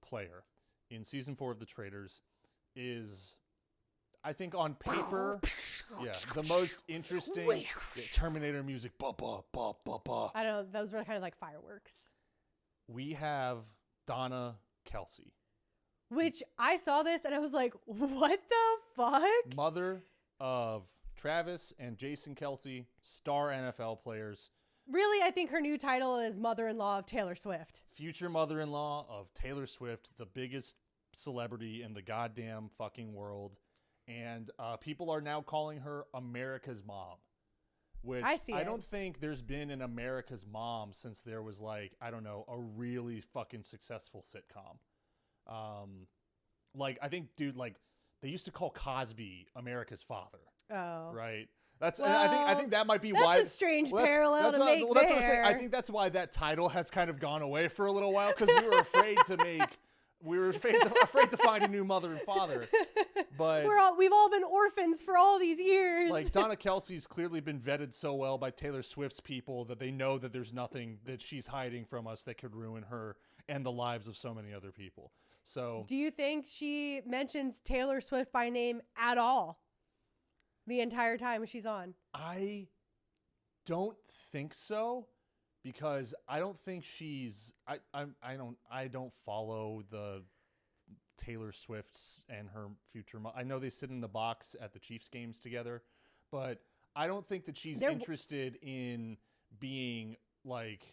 B: player in season 4 of the Traitors is, I think on paper, the most interesting. Terminator music. Bah, bah, bah, bah, bah.
A: I don't know. Those were kind of like fireworks.
B: We have Donna Kelce.
A: Which I saw this and I was like, what the fuck?
B: Mother of Travis and Jason Kelce, star NFL players.
A: Really, I think her new title is mother-in-law of Taylor Swift.
B: Future mother-in-law of Taylor Swift, the biggest celebrity in the goddamn fucking world. And people are now calling her America's Mom. Which I don't think there's been an America's Mom since there was like, I don't know, a really fucking successful sitcom. Like, I think, dude, like, they used to call Cosby America's Father.
A: Oh.
B: Right? That's
A: Well,
B: I think that might be
A: that's
B: why
A: a strange
B: well, that's-
A: parallel
B: that's
A: to
B: what-
A: make
B: well, that's what I'm saying. I
A: there.
B: think that's why that title has kind of gone away for a little while because we were afraid to find a new mother and father. But
A: We've all been orphans for all these years.
B: like Donna Kelce's clearly been vetted so well by Taylor Swift's people that they know that there's nothing that she's hiding from us that could ruin her and the lives of so many other people. So
A: do you think she mentions Taylor Swift by name at all the entire time she's on?
B: I don't think so because I don't think she's I don't follow the Taylor Swift's and her future I know they sit in the box at the Chiefs games together, but I don't think that she's interested in being like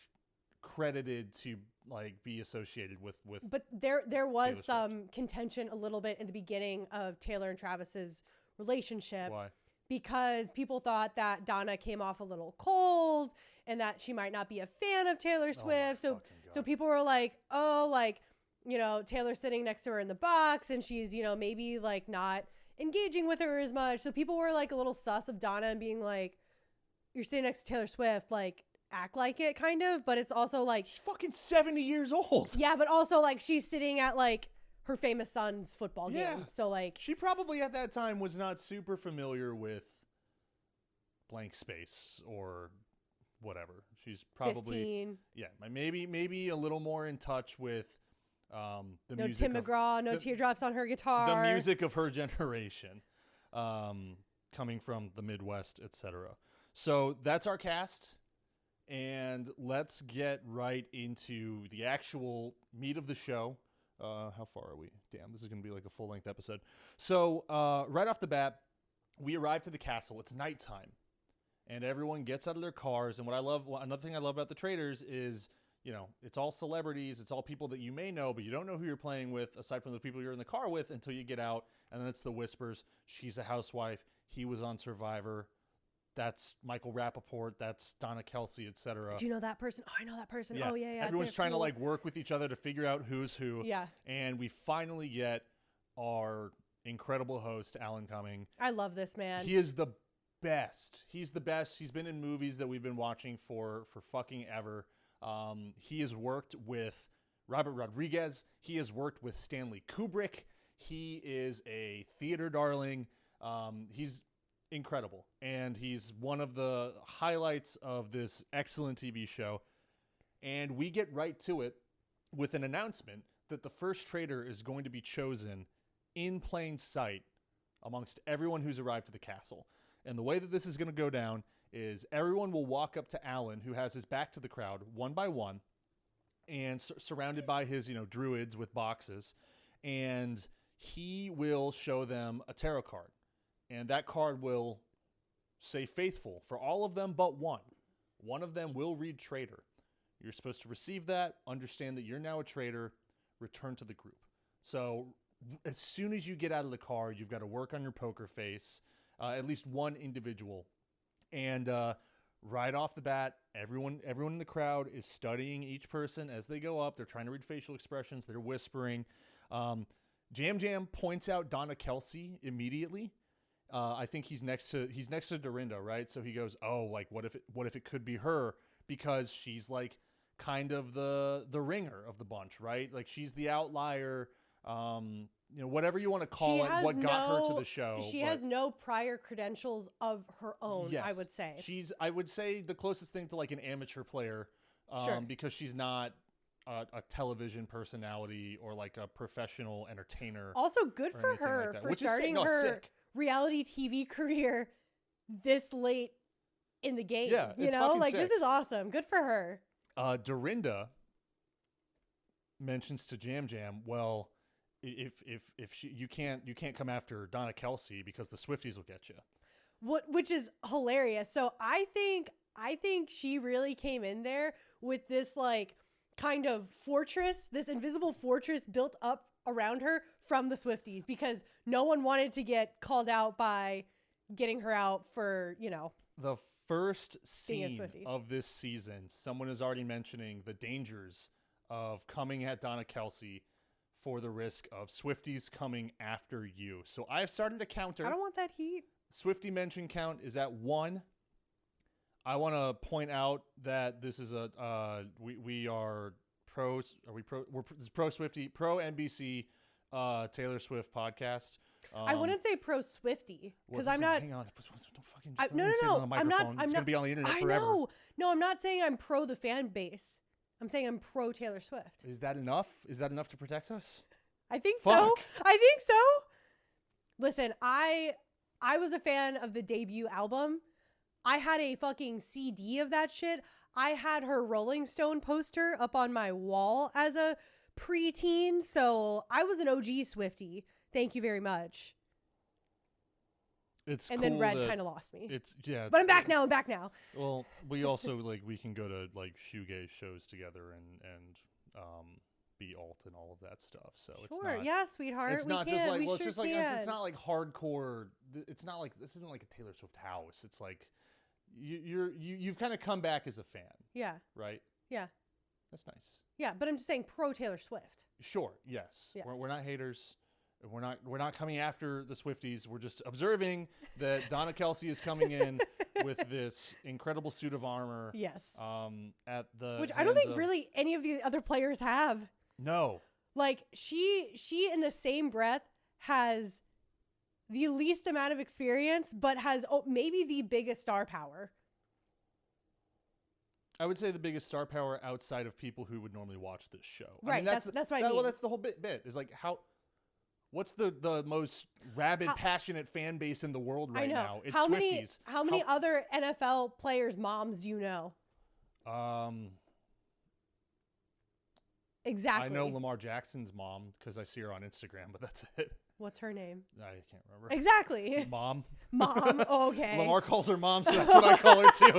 B: credited to like be associated with
A: But there was
B: Taylor
A: some contention a little bit in the beginning of Taylor and Travis's relationship.
B: Why?
A: Because people thought that Donna came off a little cold and that she might not be a fan of Taylor Swift. So people were like, oh, like, you know, Taylor's sitting next to her in the box and she's, you know, maybe like not engaging with her as much. So people were like a little sus of Donna and being like, you're sitting next to Taylor Swift, like act like it kind of. But it's also like,
B: she's fucking 70 years old.
A: yeah, but also like she's sitting at like her famous son's football
B: Yeah.
A: game. So like
B: She probably at that time was not super familiar with blank space or whatever. She's probably
A: 15.
B: yeah, maybe a little more in touch with the
A: No
B: music
A: Tim McGraw, no teardrops on her guitar.
B: the music of her generation, coming from the Midwest, etc. So that's our cast, and let's get right into the actual meat of the show. How far are we? Damn, this is going to be like a full-length episode. So right off the bat, we arrive to the castle. It's nighttime, and everyone gets out of their cars. And another thing I love about the Traitors is, you know, it's all celebrities. It's all people that you may know, but you don't know who you're playing with, aside from the people you're in the car with, until you get out. And then it's the whispers. She's a housewife. He was on Survivor. That's Michael Rappaport. That's Donna Kelce, etc.
A: Do you know that person? Oh, I know that person.
B: Yeah.
A: Oh, yeah, yeah.
B: Everyone's
A: they're
B: trying to
A: cool.
B: like work with each other to figure out who's who.
A: Yeah.
B: And we finally get our incredible host, Alan Cumming.
A: I love this man.
B: He is the best. He's the best. He's been in movies that we've been watching for fucking ever. He has worked with Robert Rodriguez. He has worked with Stanley Kubrick. He is a theater darling. He's incredible. And he's one of the highlights of this excellent TV show. And we get right to it with an announcement that the first traitor is going to be chosen in plain sight amongst everyone who's arrived at the castle. And the way that this is going to go down is everyone will walk up to Alan, who has his back to the crowd, one by one, and surrounded by his, you know, druids with boxes. And he will show them a tarot card. And that card will say faithful for all of them but one. One of them will read traitor. You're supposed to receive that, understand that you're now a traitor, return to the group. So as soon as you get out of the car, you've got to work on your poker face, at least one individual. And right off the bat, everyone in the crowd is studying each person as they go up. They're trying to read facial expressions. They're whispering. Jam Jam points out Donna Kelce immediately. I think he's next to Dorinda, right? So he goes, "Oh, like what if it could be her, because she's like kind of the ringer of the bunch, right? Like she's the outlier, you know, whatever you want to call it, what got her to the show.
A: She has no prior credentials of her own,
B: yes,
A: I would say.
B: I would say the closest thing to like an amateur player,
A: Sure.
B: because she's not a television personality or like a professional entertainer.
A: Also, good
B: or
A: for
B: anything
A: her
B: like that,
A: for
B: which is sick.
A: starting
B: No, it's
A: her
B: sick.
A: reality TV career this late in the game.
B: Yeah,
A: you
B: it's
A: know,
B: fucking
A: like
B: sick.
A: this is awesome. Good for her.
B: Dorinda mentions to Jam Jam, well, if you can't come after Donna Kelce because the Swifties will get you.
A: Which is hilarious. So I think she really came in there with this like kind of fortress, this invisible fortress built up around her from the Swifties, because no one wanted to get called out by getting her out for, you know,
B: The first
A: being a
B: scene
A: Swiftie.
B: of this season, someone is already mentioning the dangers of coming at Donna Kelce for the risk of Swifties coming after you. So I've started a counter.
A: I don't want that heat.
B: Swiftie mention count is at 1. I want to point out that this is we are pros. Are we pro? We're pro Swiftie, pro NBC, Taylor Swift podcast.
A: I wouldn't say pro Swiftie because I'm not.
B: Hang on, don't fucking.
A: No. I'm not.
B: It's gonna be on the internet
A: I
B: forever.
A: know. No, I'm not saying I'm pro the fan base. I'm saying I'm pro Taylor Swift.
B: Is that enough? Is that enough to protect us?
A: I think
B: Fuck.
A: so. I think so. Listen, I was a fan of the debut album. I had a fucking CD of that shit. I had her Rolling Stone poster up on my wall as a preteen, so I was an OG Swiftie. Thank you very much.
B: It's
A: and
B: cool
A: then Red kind of lost me.
B: But
A: I'm back now. I'm back now.
B: Well, we also we can go to shoegaze shows together and be alt and all of that stuff. So
A: sure,
B: it's not,
A: yeah, sweetheart.
B: It's not just like
A: it's
B: just like it's not like hardcore. It's not like this isn't like a Taylor Swift house. It's like you've kind of come back as a fan.
A: Yeah.
B: Right.
A: Yeah.
B: That's nice.
A: Yeah, but I'm just saying pro Taylor Swift.
B: Sure. Yes. We're not haters. We're not coming after the Swifties. We're just observing that Donna Kelce is coming in with this incredible suit of armor.
A: Yes.
B: At the
A: which I don't think really any of the other players have.
B: No.
A: Like she in the same breath has the least amount of experience, but has maybe the biggest star power.
B: I would say the biggest star power outside of people who would normally watch this show.
A: Right. I mean, that's what I mean.
B: Well, that's the whole bit is like what's the most rabid, passionate fan base in the world right now? It's Swifties.
A: How many other NFL players' moms do you know? Exactly.
B: I know Lamar Jackson's mom because I see her on Instagram, but that's it.
A: What's her name?
B: I can't remember.
A: Exactly.
B: Mom.
A: Mom. Okay.
B: Lamar calls her mom, so that's what I call her too.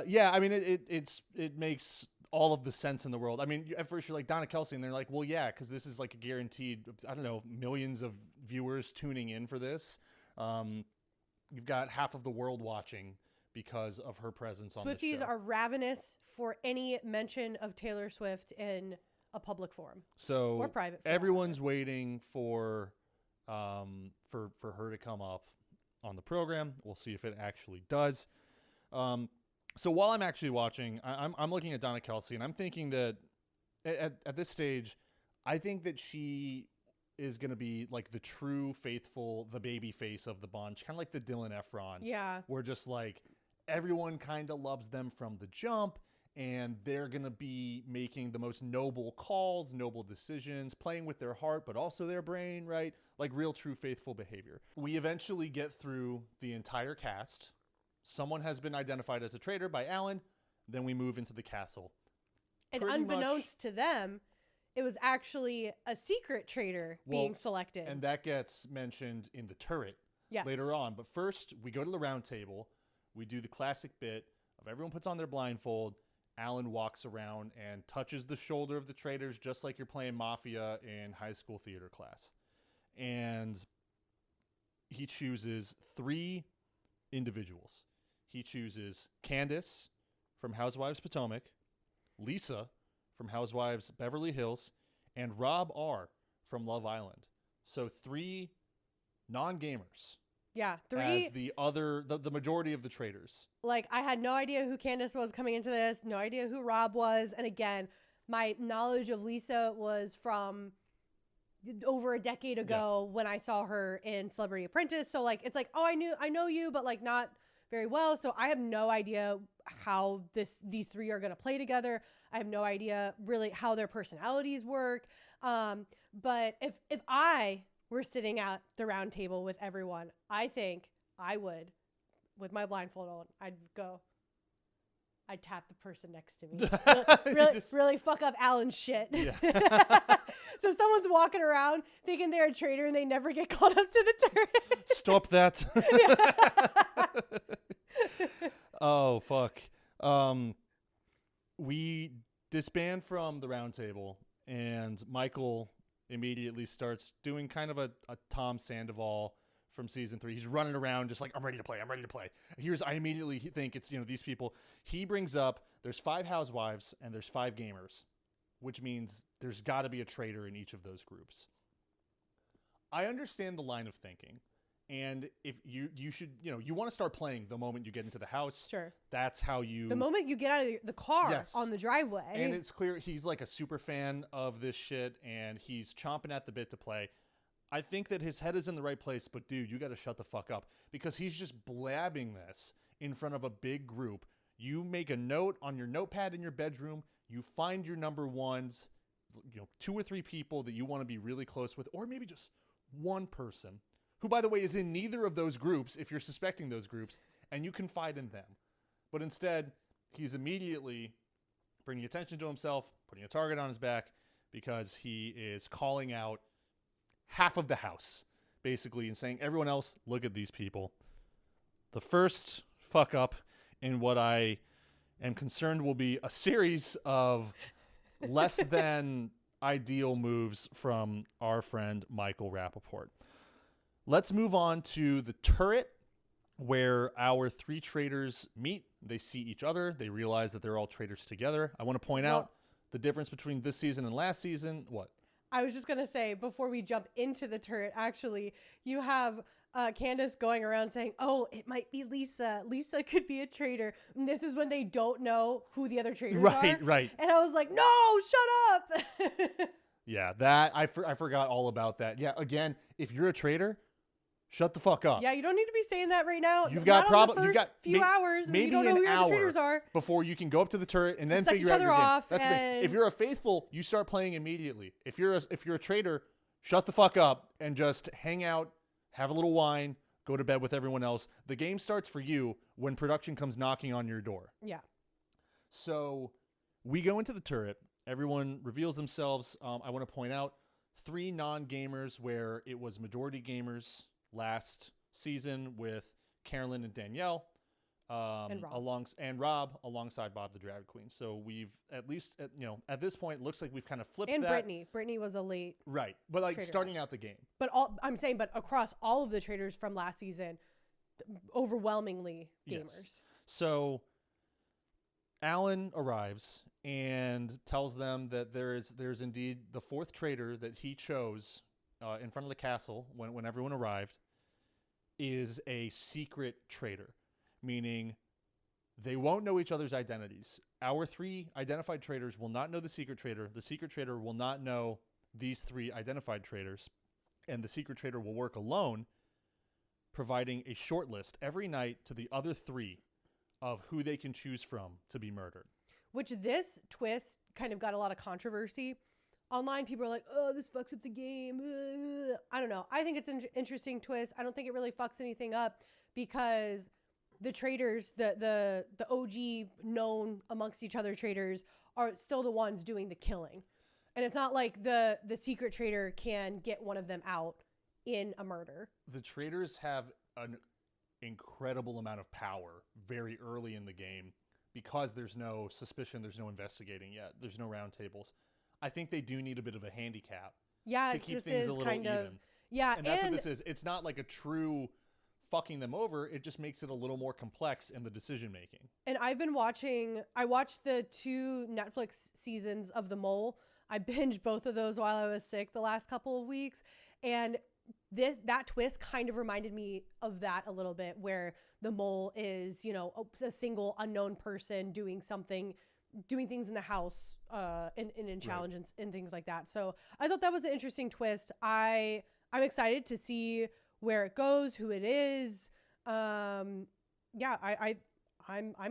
B: Yeah, I mean, it makes all of the sense in the world. I mean, at first you're like Donna Kelce, and they're like, well, yeah, because this is like a guaranteed, I don't know, millions of viewers tuning in for this. You've got half of the world watching because of her presence on the show.
A: Swifties are ravenous for any mention of Taylor Swift in a public forum.
B: So
A: or private.
B: Everyone's waiting for her to come up on the program. We'll see if it actually does. So while I'm actually watching, I'm looking at Donna Kelce, and I'm thinking that at this stage, I think that she is going to be like the true faithful, the baby face of the bunch, kind of like the Dylan Efron.
A: Yeah.
B: Where just like everyone kind of loves them from the jump, and they're going to be making the most noble calls, noble decisions, playing with their heart, but also their brain, right? Like real, true, faithful behavior. We eventually get through the entire cast. Someone has been identified as a traitor by Alan. Then we move into the castle.
A: And unbeknownst to them, it was actually a secret traitor being selected.
B: And that gets mentioned in the turret
A: yes.
B: later on. But first, we go to the round table. We do the classic bit of everyone puts on their blindfold. Alan walks around and touches the shoulder of the traitors just like you're playing Mafia in high school theater class. And he chooses 3 individuals. He chooses Candace from Housewives Potomac, Lisa from Housewives Beverly Hills, and Rob R from Love Island. So 3 non-gamers.
A: Yeah, 3
B: as the majority of the traitors.
A: Like I had no idea who Candace was coming into this, no idea who Rob was, and again, my knowledge of Lisa was from over a decade ago when I saw her in Celebrity Apprentice. So like it's like, oh, I know you, but like not very well. So I have no idea how these 3 are going to play together. I have no idea really how their personalities work. But if I were sitting at the round table with everyone, I think I would, with my blindfold on, I'd tap the person next to me. Really fuck up Alan's shit. Yeah. So someone's walking around thinking they're a traitor and they never get caught up to the turret.
B: Stop that. Oh, fuck. We disband from the round table, and Michael immediately starts doing kind of a Tom Sandoval from season 3. He's running around just like, I'm ready to play. I immediately think it's, these people. He brings up there's 5 housewives and there's 5 gamers, which means there's got to be a traitor in each of those groups. I understand the line of thinking. And if you should, you want to start playing the moment you get into the house.
A: Sure.
B: That's how you...
A: The moment you get out of the car
B: Yes.
A: on the driveway.
B: And it's clear he's like a super fan of this shit, and he's chomping at the bit to play. I think that his head is in the right place, but dude, you got to shut the fuck up, because he's just blabbing this in front of a big group. You make a note on your notepad in your bedroom. You find your number ones, 2 or 3 people that you want to be really close with, or maybe just one person who, by the way, is in neither of those groups if you're suspecting those groups, and you confide in them. But instead, he's immediately bringing attention to himself, putting a target on his back, because he is calling out half of the house, basically, and saying, everyone else, look at these people. The first fuck up in what I am concerned will be a series of less than ideal moves from our friend Michael Rappaport. Let's move on to the turret, where our 3 traitors meet. They see each other. They realize that they're all traitors together. I want to point out the difference between this season and last season. What?
A: I was just going to say, before we jump into the turret, actually, you have Candace going around saying, oh, it might be Lisa. Lisa could be a traitor. And this is when they don't know who the other traitors are.
B: Right.
A: And I was like, no, shut up.
B: Yeah, that I forgot all about that. Yeah, again, if you're a traitor, shut the fuck up.
A: Yeah, you don't need to be saying that right now.
B: You've got
A: probably you got few hours.
B: Maybe
A: you don't know who your traitors are
B: before you can go up to the turret and then figure out your game. That's the thing. If you're a faithful, you start playing immediately. If you're a traitor, shut the fuck up and just hang out, have a little wine, go to bed with everyone else. The game starts for you when production comes knocking on your door.
A: Yeah.
B: So we go into the turret. Everyone reveals themselves. I want to point out 3 non-gamers where it was majority gamers last season with Carolyn and Danielle, and Rob alongside Bob the Drag Queen. So we've at least at this point, it looks like we've kind of flipped
A: and
B: that.
A: Brittany was a late
B: right, but like starting out the game.
A: But but across all of the traitors from last season, overwhelmingly gamers.
B: Yes. So Alan arrives and tells them that there's indeed the 4th traitor that he chose in front of the castle when everyone arrived is a secret traitor, meaning they won't know each other's identities. Our 3 identified traitors will not know the secret traitor. The secret traitor will not know these 3 identified traitors, and the secret traitor will work alone, providing a short list every night to the other 3 of who they can choose from to be murdered.
A: Which this twist kind of got a lot of controversy online. People are like, oh, this fucks up the game. I don't know. I think it's an interesting twist. I don't think it really fucks anything up, because the traitors, the OG known amongst each other traitors, are still the ones doing the killing. And it's not like the secret traitor can get one of them out in a murder.
B: The traitors have an incredible amount of power very early in the game, because there's no suspicion, there's no investigating yet, there's no round tables. I think they do need a bit of a handicap to keep things a little even.
A: Yeah,
B: and that's what this is. It's not like a true fucking them over. It just makes it a little more complex in the decision making. And
A: I watched the 2 Netflix seasons of The Mole. I binged both of those while I was sick the last couple of weeks. And that twist kind of reminded me of that a little bit, where the mole is, a single unknown person doing things in the house, in challenge and things like that. So I thought that was an interesting twist. I'm excited to see where it goes, who it is. I'm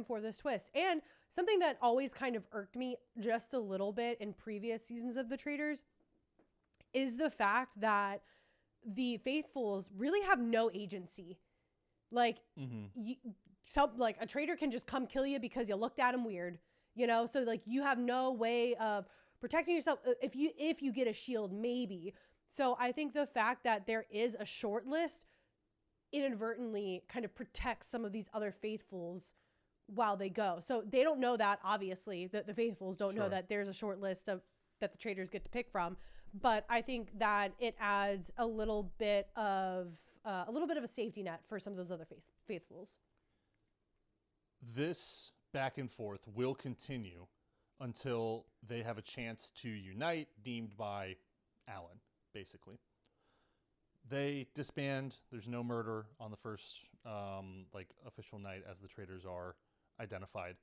A: for this twist. And something that always kind of irked me just a little bit in previous seasons of the Traitors is the fact that the faithfuls really have no agency. Like, a traitor can just come kill you because you looked at him weird, So like you have no way of protecting yourself if you get a shield, maybe. So I think the fact that there is a short list inadvertently kind of protects some of these other faithfuls while they go. So they don't know that, obviously, that the faithfuls don't know that there's a short list that the traitors get to pick from. But I think that it adds a little bit of a safety net for some of those other faithfuls.
B: This back and forth will continue until they have a chance to unite, deemed by Alan, basically. They disband. There's no murder on the first official night as the traitors are identified.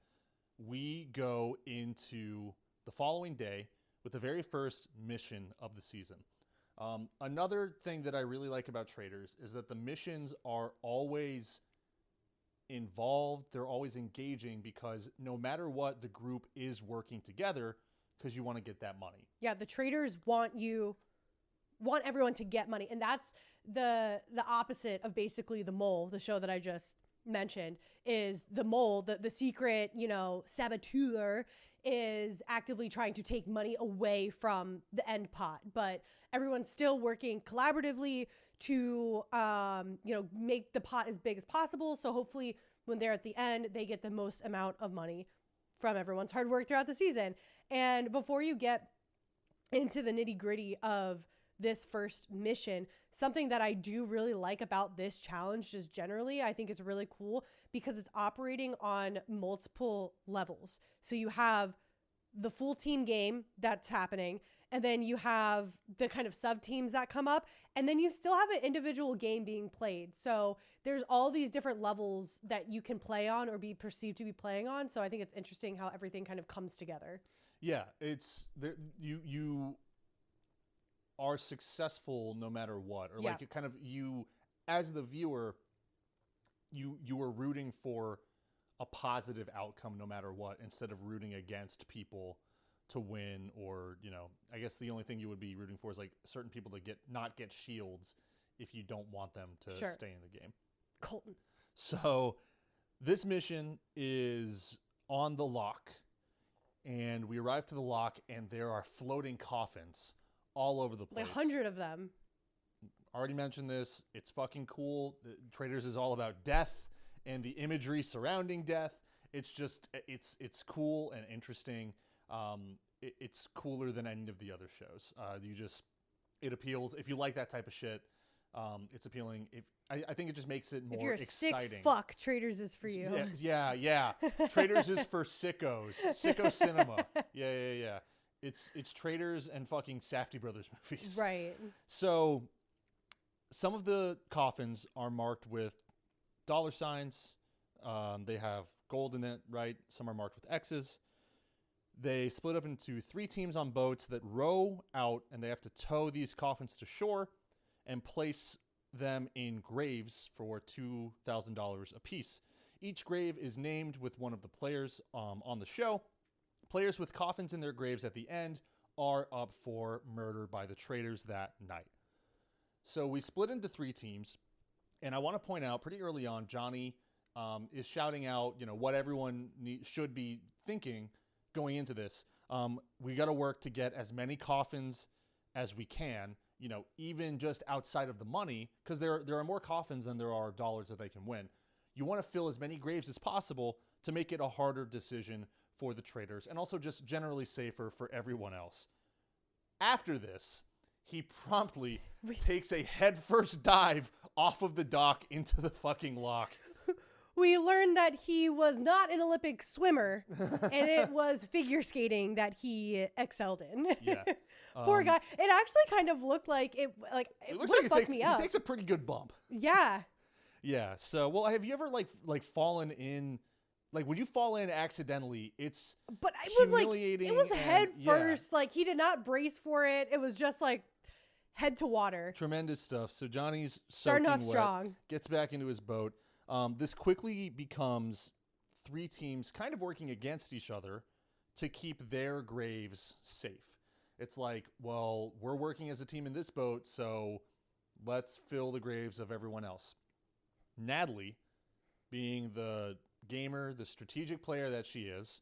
B: We go into the following day with the very first mission of the season. Another thing that I really like about Traitors is that the missions are always involved. They're always engaging because no matter what, the group is working together because you want to get that money.
A: Yeah, the traitors want everyone to get money. And that's the opposite of basically The Mole, the show that I just mentioned. Is the mole, the secret, saboteur, is actively trying to take money away from the end pot, but everyone's still working collaboratively to make the pot as big as possible. So hopefully when they're at the end, they get the most amount of money from everyone's hard work throughout the season. And before you get into the nitty gritty of this first mission, something that I do really like about this challenge just generally, I think it's really cool because it's operating on multiple levels. So you have the full team game that's happening, and then you have the kind of sub teams that come up, and then you still have an individual game being played. So there's all these different levels that you can play on or be perceived to be playing on. So I think it's interesting how everything kind of comes together.
B: Yeah, it's you are successful no matter what, or like you as the viewer, you are rooting for a positive outcome no matter what, instead of rooting against people to win, or I guess the only thing you would be rooting for is like certain people to not get shields if you don't want them to stay in the game.
A: Colton.
B: So this mission is on the lock, and we arrive to the lock, and there are floating coffins all over the place.
A: Like 100 of them.
B: Already mentioned this. It's fucking cool. The Traitors is all about death and the imagery surrounding death. It's just, it's cool and interesting. It's cooler than any of the other shows. It appeals. If you like that type of shit, it's appealing. I think it just makes it more exciting.
A: If you're a sick fuck, Traitors is for you.
B: Yeah. Traitors is for sickos. Sicko cinema. Yeah. It's Traitors and fucking Safdie Brothers movies.
A: Right.
B: So some of the coffins are marked with $signs. They have gold in it, right? Some are marked with X's. They split up into 3 teams on boats that row out, and they have to tow these coffins to shore and place them in graves for $2,000 apiece. Each grave is named with one of the players on the show. Players with coffins in their graves at the end are up for murder by the traitors that night. So we split into 3 teams, and I want to point out pretty early on, Johnny is shouting out, what everyone should be thinking going into this. We got to work to get as many coffins as we can, even just outside of the money, because there are more coffins than there are dollars that they can win. You want to fill as many graves as possible to make it a harder decision for the traitors, and also just generally safer for everyone else. After this, he promptly takes a headfirst dive off of the dock into the fucking lock.
A: We learned that he was not an Olympic swimmer, and it was figure skating that he excelled in.
B: Yeah.
A: Poor guy. It actually kind of looked like it
B: looks
A: would
B: like
A: have fucked me up.
B: He takes a pretty good bump.
A: Yeah.
B: Yeah. So, well, have you ever like fallen in? Like when you fall in accidentally, it's humiliating.
A: It was head first. Like he did not brace for it. It was just like head to water.
B: Tremendous stuff. So Johnny's
A: starting off
B: wet,
A: strong. Gets
B: back into his boat. This quickly becomes 3 teams kind of working against each other to keep their graves safe. It's like, well, we're working as a team in this boat, so let's fill the graves of everyone else. Natalie, being the gamer, the strategic player that she is,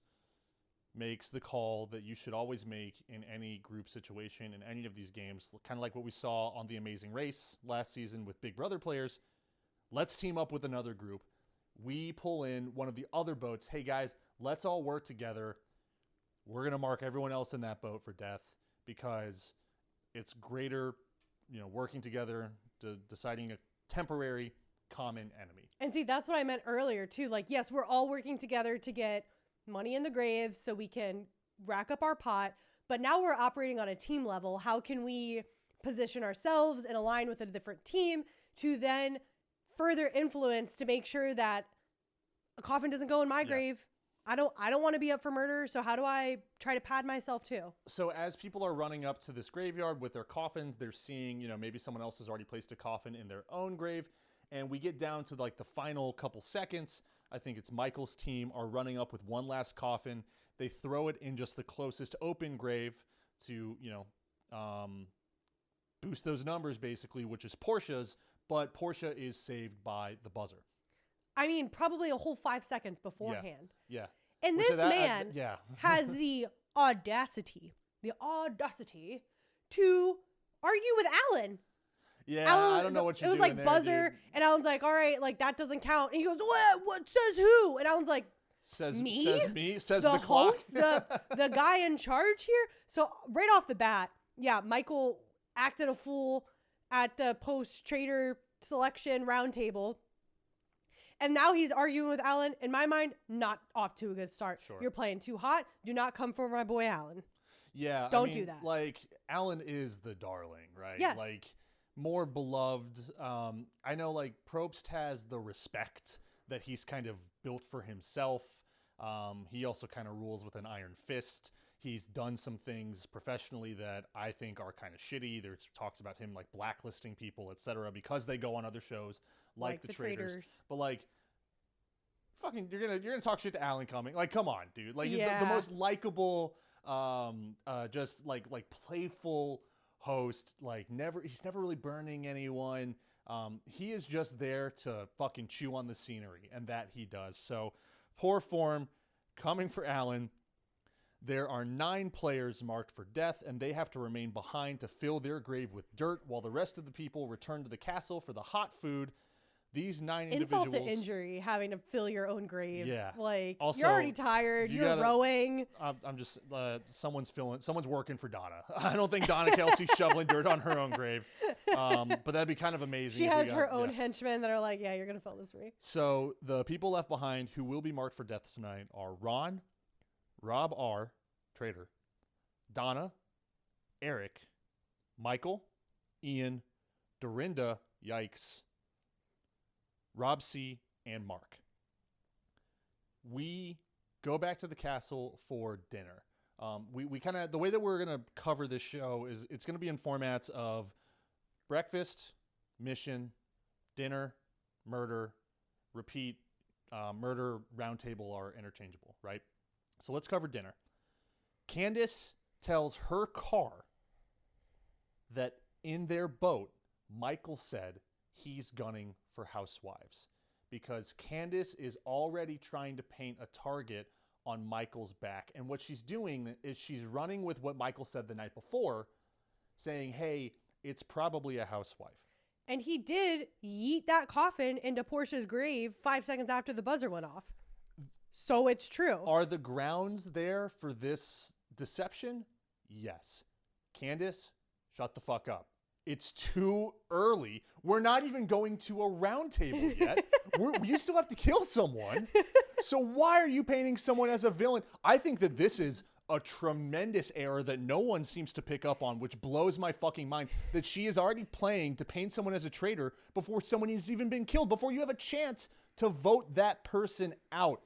B: makes the call that you should always make in any group situation in any of these games, kind of like what we saw on The Amazing Race last season with Big Brother players. Let's team up with another group. We pull in one of the other boats. Hey guys, let's all work together. We're going to mark everyone else in that boat for death because it's greater, working together to deciding a temporary common enemy.
A: And see, that's what I meant earlier too. Like, yes, we're all working together to get money in the graves so we can rack up our pot. But now we're operating on a team level. How can we position ourselves and align with a different team to then further influence to make sure that a coffin doesn't go in my grave. I don't want to be up for murder, so how do I try to pad myself too?
B: So as people are running up to this graveyard with their coffins, they're seeing, you know, maybe someone else has already placed a coffin in their own grave. And we get down to like the final couple seconds. I think it's Michael's team are running up with one last coffin. They throw it in just the closest open grave to, you know, boost those numbers basically, which is Portia's. But Portia is saved by the buzzer.
A: I mean, probably a whole 5 seconds beforehand.
B: Yeah.
A: And
B: Which
A: this man has the audacity to argue with Alan.
B: Yeah,
A: Alan,
B: I don't know what you're
A: doing. It was
B: doing
A: like
B: there,
A: buzzer,
B: dude.
A: and Alan's like, all right, like that doesn't count. And he goes, what says who? And Alan's like,
B: Says
A: me?
B: Says
A: the
B: the clock.
A: host, the guy in charge here. So right off the bat, yeah, Michael acted a fool at the post-traitor selection roundtable. And now he's arguing with Alan. In my mind, not off to a good start.
B: Sure.
A: You're playing too hot. Do not come for my boy Alan.
B: Yeah.
A: Don't do that.
B: Like, Alan is the darling, right?
A: Yes.
B: Like, more beloved. I know, like, Probst has the respect that he's kind of built for himself. He also kind of rules with an iron fist. He's done some things professionally that I think are kind of shitty. There's talks about him like blacklisting people, etc., because they go on other shows like the Traitors. But like, fucking, you're gonna talk shit to Alan Cumming. Like, come on, dude. Like, he's the most likable, just like playful host. Like, he's never really burning anyone. He is just there to fucking chew on the scenery, and that he does. So, poor form coming for Alan. There are 9 players marked for death, and they have to remain behind to fill their grave with dirt while the rest of the people return to the castle for the hot food. These 9 individuals...
A: Insult to injury, having to fill your own grave.
B: Yeah.
A: Like,
B: Also,
A: you're already tired. You're rowing.
B: I'm just... someone's working for Donna. I don't think Donna Kelce's shoveling dirt on her own grave. But that'd be kind of amazing.
A: She has her own henchmen that are like, yeah, you're going to fill this for me.
B: So the people left behind who will be marked for death tonight are Ron, Rob R., Traitor, Donna, Eric, Michael, Ian, Dorinda, yikes, Rob C., and Mark. We go back to the castle for dinner. We kind of, the way that we're going to cover this show is it's going to be in formats of breakfast, mission, dinner, murder, repeat, murder, roundtable are interchangeable, right? So let's cover dinner. Candace tells her car that in their boat, Michael said he's gunning for Housewives because Candace is already trying to paint a target on Michael's back. And what she's doing is she's running with what Michael said the night before, saying, hey, it's probably a housewife.
A: And he did yeet that coffin into Portia's grave 5 seconds after the buzzer went off. So it's true.
B: Are the grounds there for this deception? Yes. Candace, shut the fuck up. It's too early. We're not even going to a round table yet. You still have to kill someone. So why are you painting someone as a villain? I think that this is a tremendous error that no one seems to pick up on, which blows my fucking mind, that she is already playing to paint someone as a traitor before someone has even been killed, before you have a chance to vote that person out.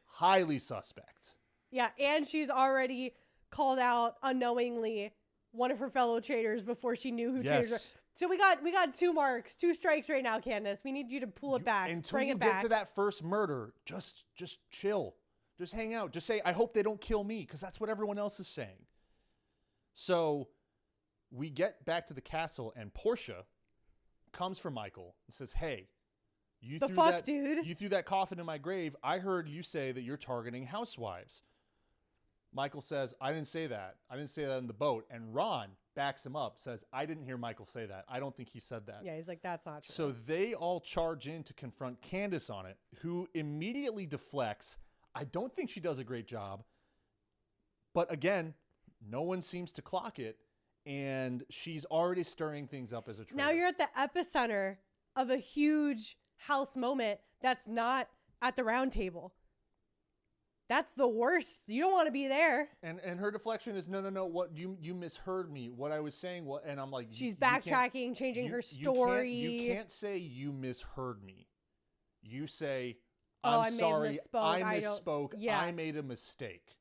B: Highly suspect.
A: Yeah, and she's already called out unknowingly one of her fellow traitors before she knew who traitors were. So we got 2 marks, 2 strikes right now, Candace. We need you to pull it back.
B: Until you get to that first murder, just chill. Just hang out. Just say, I hope they don't kill me, because that's what everyone else is saying. So we get back to the castle, and Portia comes for Michael and says, hey, you threw that coffin in my grave. I heard you say that you're targeting housewives. Michael says, I didn't say that. I didn't say that in the boat. And Ron backs him up, says, I didn't hear Michael say that. I don't think he said that.
A: Yeah, he's like, that's not true.
B: So they all charge in to confront Candace on it, who immediately deflects. I don't think she does a great job. But again, no one seems to clock it. And she's already stirring things up as a traitor.
A: Now you're at the epicenter of a huge house moment that's not at the round table. That's the worst. You don't want to be there.
B: And her deflection is, no, what you misheard me. What I was saying, and I'm like,
A: she's backtracking, changing her story.
B: You can't say you misheard me. You say,
A: I'm
B: sorry, I misspoke.
A: Yeah.
B: I made a mistake.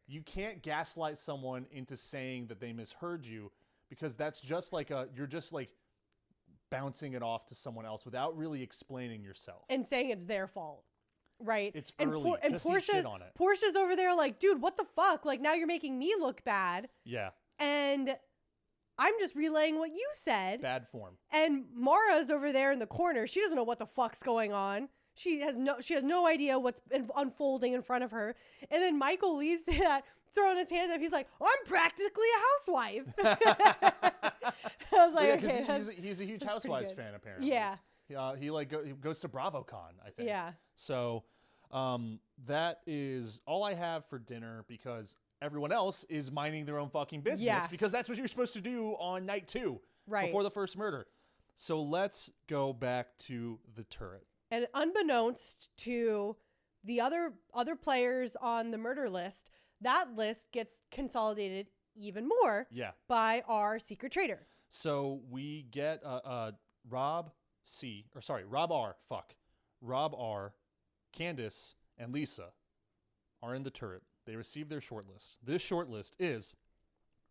B: You can't gaslight someone into saying that they misheard you, because that's just like you're just like bouncing it off to someone else without really explaining yourself.
A: And saying it's their fault. Right.
B: It's early. Just eat shit on it.
A: Portia's over there like, dude, what the fuck? Like, now you're making me look bad.
B: Yeah.
A: And I'm just relaying what you said.
B: Bad form.
A: And Mara's over there in the corner. She doesn't know what the fuck's going on. She has no idea what's unfolding in front of her. And then Michael leaves that, throwing his hands up. He's like, I'm practically a housewife. I was like, okay.
B: He's a huge Housewives fan, apparently.
A: Yeah.
B: He goes to BravoCon, I think.
A: Yeah.
B: So that is all I have for dinner, because everyone else is minding their own fucking business, because that's what you're supposed to do on night 2,
A: right,
B: before the first murder. So let's go back to the turret.
A: And unbeknownst to the other players on the murder list, that list gets consolidated even more by our secret traitor. So
B: we get Rob R, Candace, and Lisa are in the turret. They receive their shortlist. This shortlist is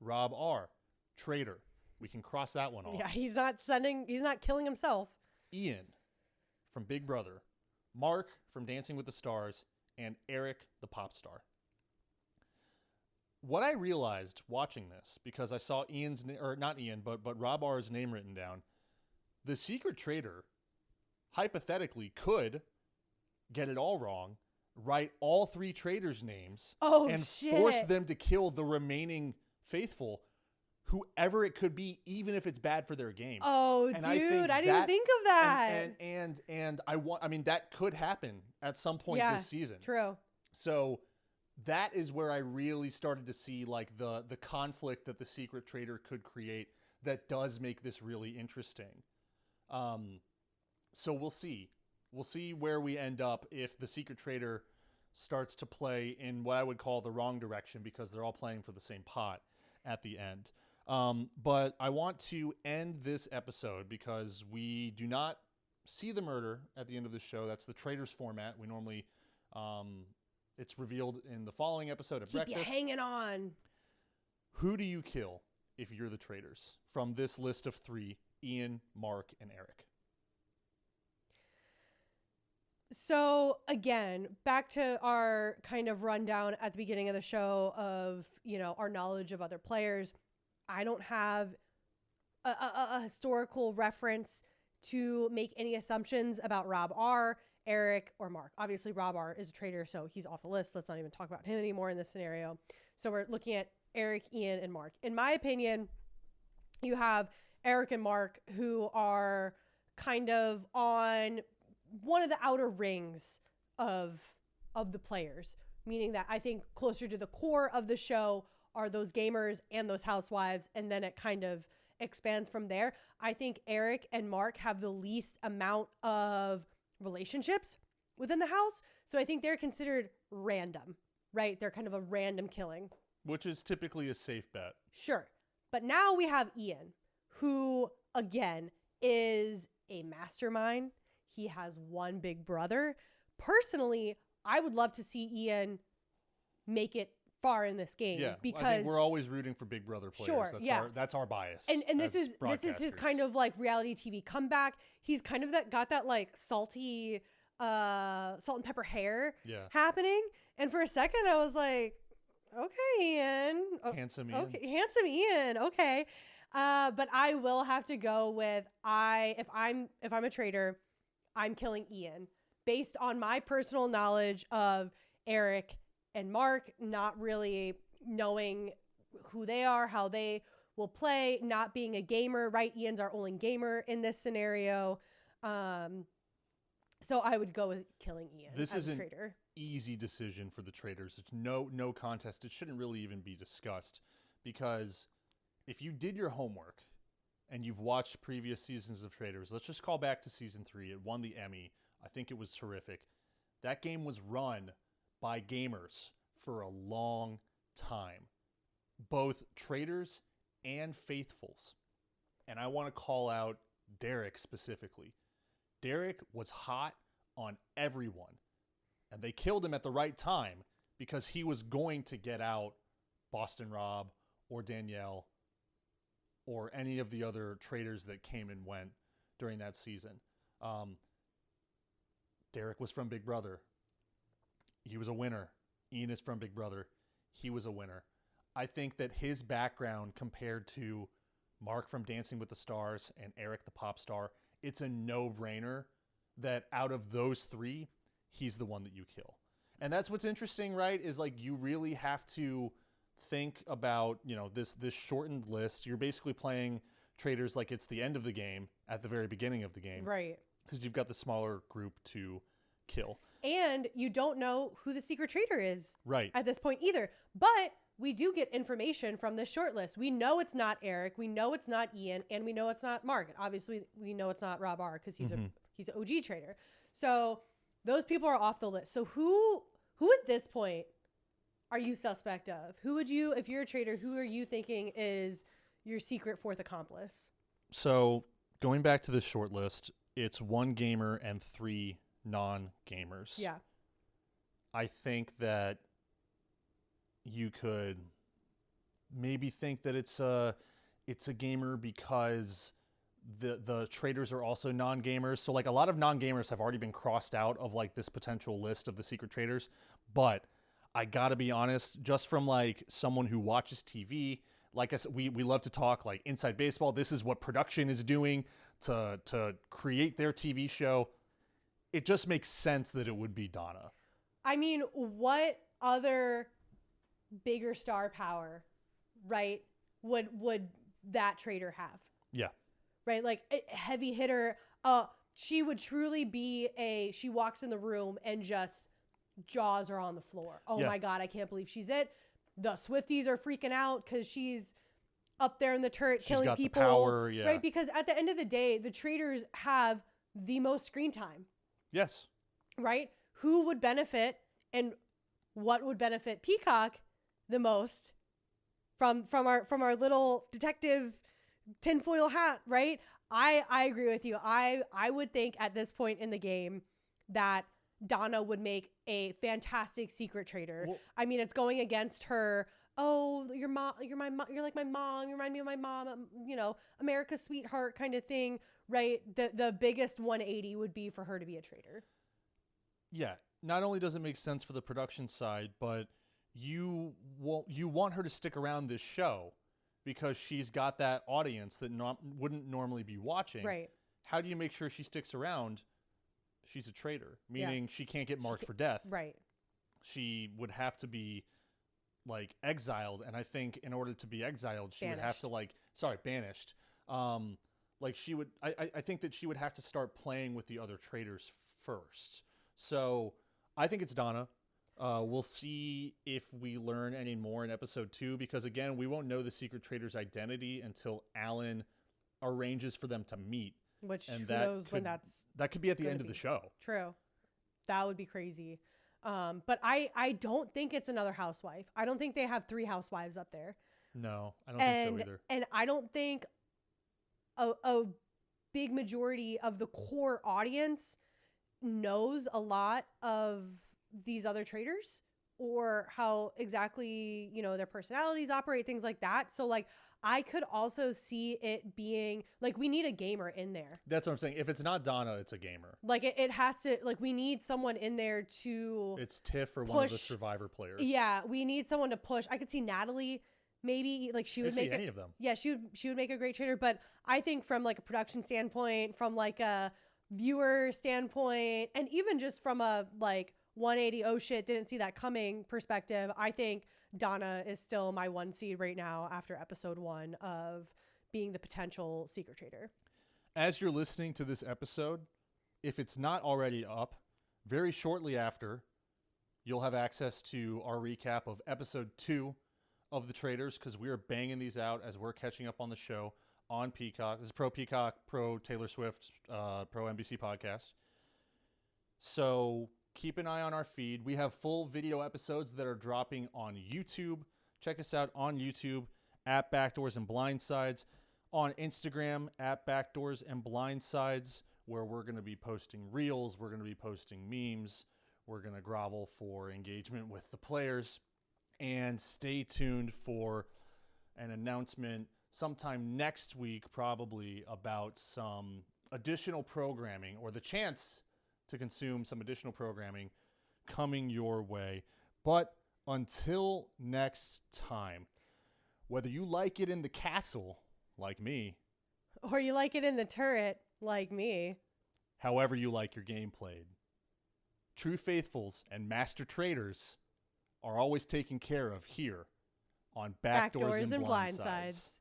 B: Rob R, traitor. We can cross that one off.
A: Yeah, he's not killing himself.
B: Ian from Big Brother, Mark from Dancing with the Stars, and Eric the pop star. What I realized watching this, because I saw Rob R's name written down, the secret traitor hypothetically could get it all wrong, write all 3 traitors' names, force them to kill the remaining faithful, whoever it could be, even if it's bad for their game.
A: Oh, and dude, I didn't think of that.
B: And I mean, that could happen at some point this season.
A: True.
B: So that is where I really started to see like the conflict that the secret traitor could create that does make this really interesting. So we'll see. We'll see where we end up if the secret traitor starts to play in what I would call the wrong direction, because they're all playing for the same pot at the end. But I want to end this episode because we do not see the murder at the end of the show. That's the Traitors format. We normally, it's revealed in the following episode at breakfast.
A: Keep you hanging on.
B: Who do you kill if you're the Traitors from this list of 3, Ian, Mark, and Eric?
A: So again, back to our kind of rundown at the beginning of the show of, our knowledge of other players. I don't have a historical reference to make any assumptions about Rob R, Eric, or Mark. Obviously, Rob R is a traitor, so he's off the list. Let's not even talk about him anymore in this scenario. So we're looking at Eric, Ian, and Mark. In my opinion, you have Eric and Mark who are kind of on one of the outer rings of the players, meaning that I think closer to the core of the show are those gamers and those housewives, and then it kind of expands from there. I think Eric and Mark have the least amount of relationships within the house, so I think they're considered random, right? They're kind of a random killing.
B: Which is typically a safe bet.
A: Sure. But now we have Ian, who, again, is a mastermind. He has one big brother. Personally, I would love to see Ian make it far in this game, because
B: I think we're always rooting for Big Brother players.
A: Sure,
B: that's our bias.
A: And this is his kind of like reality TV comeback. He's kind of got that like salty salt and pepper hair happening. And for a second I was like, okay, Ian.
B: Handsome Ian.
A: Okay, handsome Ian. Okay. But I will have to go with if I'm a traitor, I'm killing Ian based on my personal knowledge of Eric and Mark, not really knowing who they are, how they will play, not being a gamer, right? Ian's our only gamer in this scenario. So I would go with killing Ian.
B: This
A: as
B: is
A: a traitor.
B: An easy decision for the Traitors. It's no contest. It shouldn't really even be discussed, because if you did your homework and you've watched previous seasons of Traitors, let's just call back to season 3. It won the Emmy. I think it was terrific. That game was run by gamers for a long time, both traitors and faithfuls. And I want to call out Derek specifically. Derek was hot on everyone, and they killed him at the right time because he was going to get out Boston Rob or Danielle or any of the other traitors that came and went during that season. Derek was from Big Brother. He was a winner. Ian is from Big Brother. He was a winner. I think that his background compared to Mark from Dancing with the Stars and Eric the Pop Star, it's a no-brainer that out of those three, he's the one that you kill. And that's what's interesting, right? Is like you really have to think about, you know, this shortened list. You're basically playing traitors like it's the end of the game at the very beginning of the game.
A: Right.
B: Because you've got the smaller group to kill.
A: And you don't know who the secret traitor is at this point either. But we do get information from this short list. We know it's not Eric. We know it's not Ian. And we know it's not Mark. And obviously, we know it's not Rob R. because he's an OG traitor. So those people are off the list. So who at this point are you suspect of? Who would you, if you're a traitor, who are you thinking is your secret fourth accomplice?
B: So going back to this short list, it's 1 gamer and 3 non-gamers.
A: Yeah.
B: I think that you could maybe think that it's a gamer because the traitors are also non-gamers. So like a lot of non-gamers have already been crossed out of like this potential list of the secret traitors. But I gotta be honest, just from like someone who watches TV, like I said, we love to talk like inside baseball. This is what production is doing to create their TV show. It just makes sense that it would be Donna.
A: I mean, what other bigger star power, right, would that traitor have?
B: Yeah.
A: Right? Like a heavy hitter. She would truly be she walks in the room and just jaws are on the floor. Oh my God, I can't believe she's it. The Swifties are freaking out because she's up there in the turret killing
B: got
A: people.
B: The power, yeah.
A: Right? Because at the end of the day, the traitors have the most screen time.
B: Yes.
A: Right? Who would benefit and what would benefit Peacock the most from our little detective tinfoil hat, right? I agree with you. I would think at this point in the game that Donna would make a fantastic secret traitor. Well, I mean, it's going against her. Oh, you're my mom. You're like my mom. You remind me of my mom. You know, America's sweetheart kind of thing, right? The biggest 180 would be for her to be a traitor. Yeah.
B: Not only does it make sense for the production side, but you want her to stick around this show because she's got that audience that wouldn't normally be watching.
A: Right.
B: How do you make sure she sticks around? She's a traitor, meaning she can't get marked for death.
A: Right.
B: She would have to be like exiled, and I think in order to be exiled, she would have to banished. Like she would, I think that she would have to start playing with the other traitors first. So I think it's Donna. We'll see if we learn any more in episode 2, because again, we won't know the secret traitor's identity until Alan arranges for them to meet.
A: Which who knows when
B: that could be at the end of the show.
A: True. That would be crazy. But I don't think it's another housewife. I don't think they have 3 housewives up there.
B: No, I don't think so either.
A: And I don't think a big majority of the core audience knows a lot of these other traitors or how exactly, you know, their personalities operate, things like that. So like I could also see it being like we need a gamer in there.
B: That's what I'm saying. If it's not Donna, it's a gamer.
A: Like it has to, like we need someone in there to
B: It's Tiff or one of the Survivor players.
A: Yeah, we need someone to push. I could see Natalie maybe like she would make
B: any of them.
A: Yeah, she would make a great traitor, but I think from like a production standpoint, from like a viewer standpoint, and even just from a like 180 oh shit didn't see that coming perspective, I think Donna is still my 1 seed right now after episode 1 of being the potential secret traitor.
B: As you're listening to this episode, if it's not already up, very shortly after, you'll have access to our recap of episode 2 of the Traitors, because we are banging these out as we're catching up on the show on Peacock. This is pro Peacock, pro Taylor Swift, pro NBC podcast. So keep an eye on our feed. We have full video episodes that are dropping on YouTube. Check us out on YouTube at Backdoors and Blindsides, on Instagram at Backdoors and Blindsides, where we're going to be posting reels, we're going to be posting memes, we're going to grovel for engagement with the players, and stay tuned for an announcement sometime next week, probably about some additional programming, or the chance to consume some additional programming coming your way. But until next time, whether you like it in the castle, like me,
A: or you like it in the turret, like me,
B: however you like your game played, true faithfuls and master traitors are always taken care of here on Backdoors and Blindsides.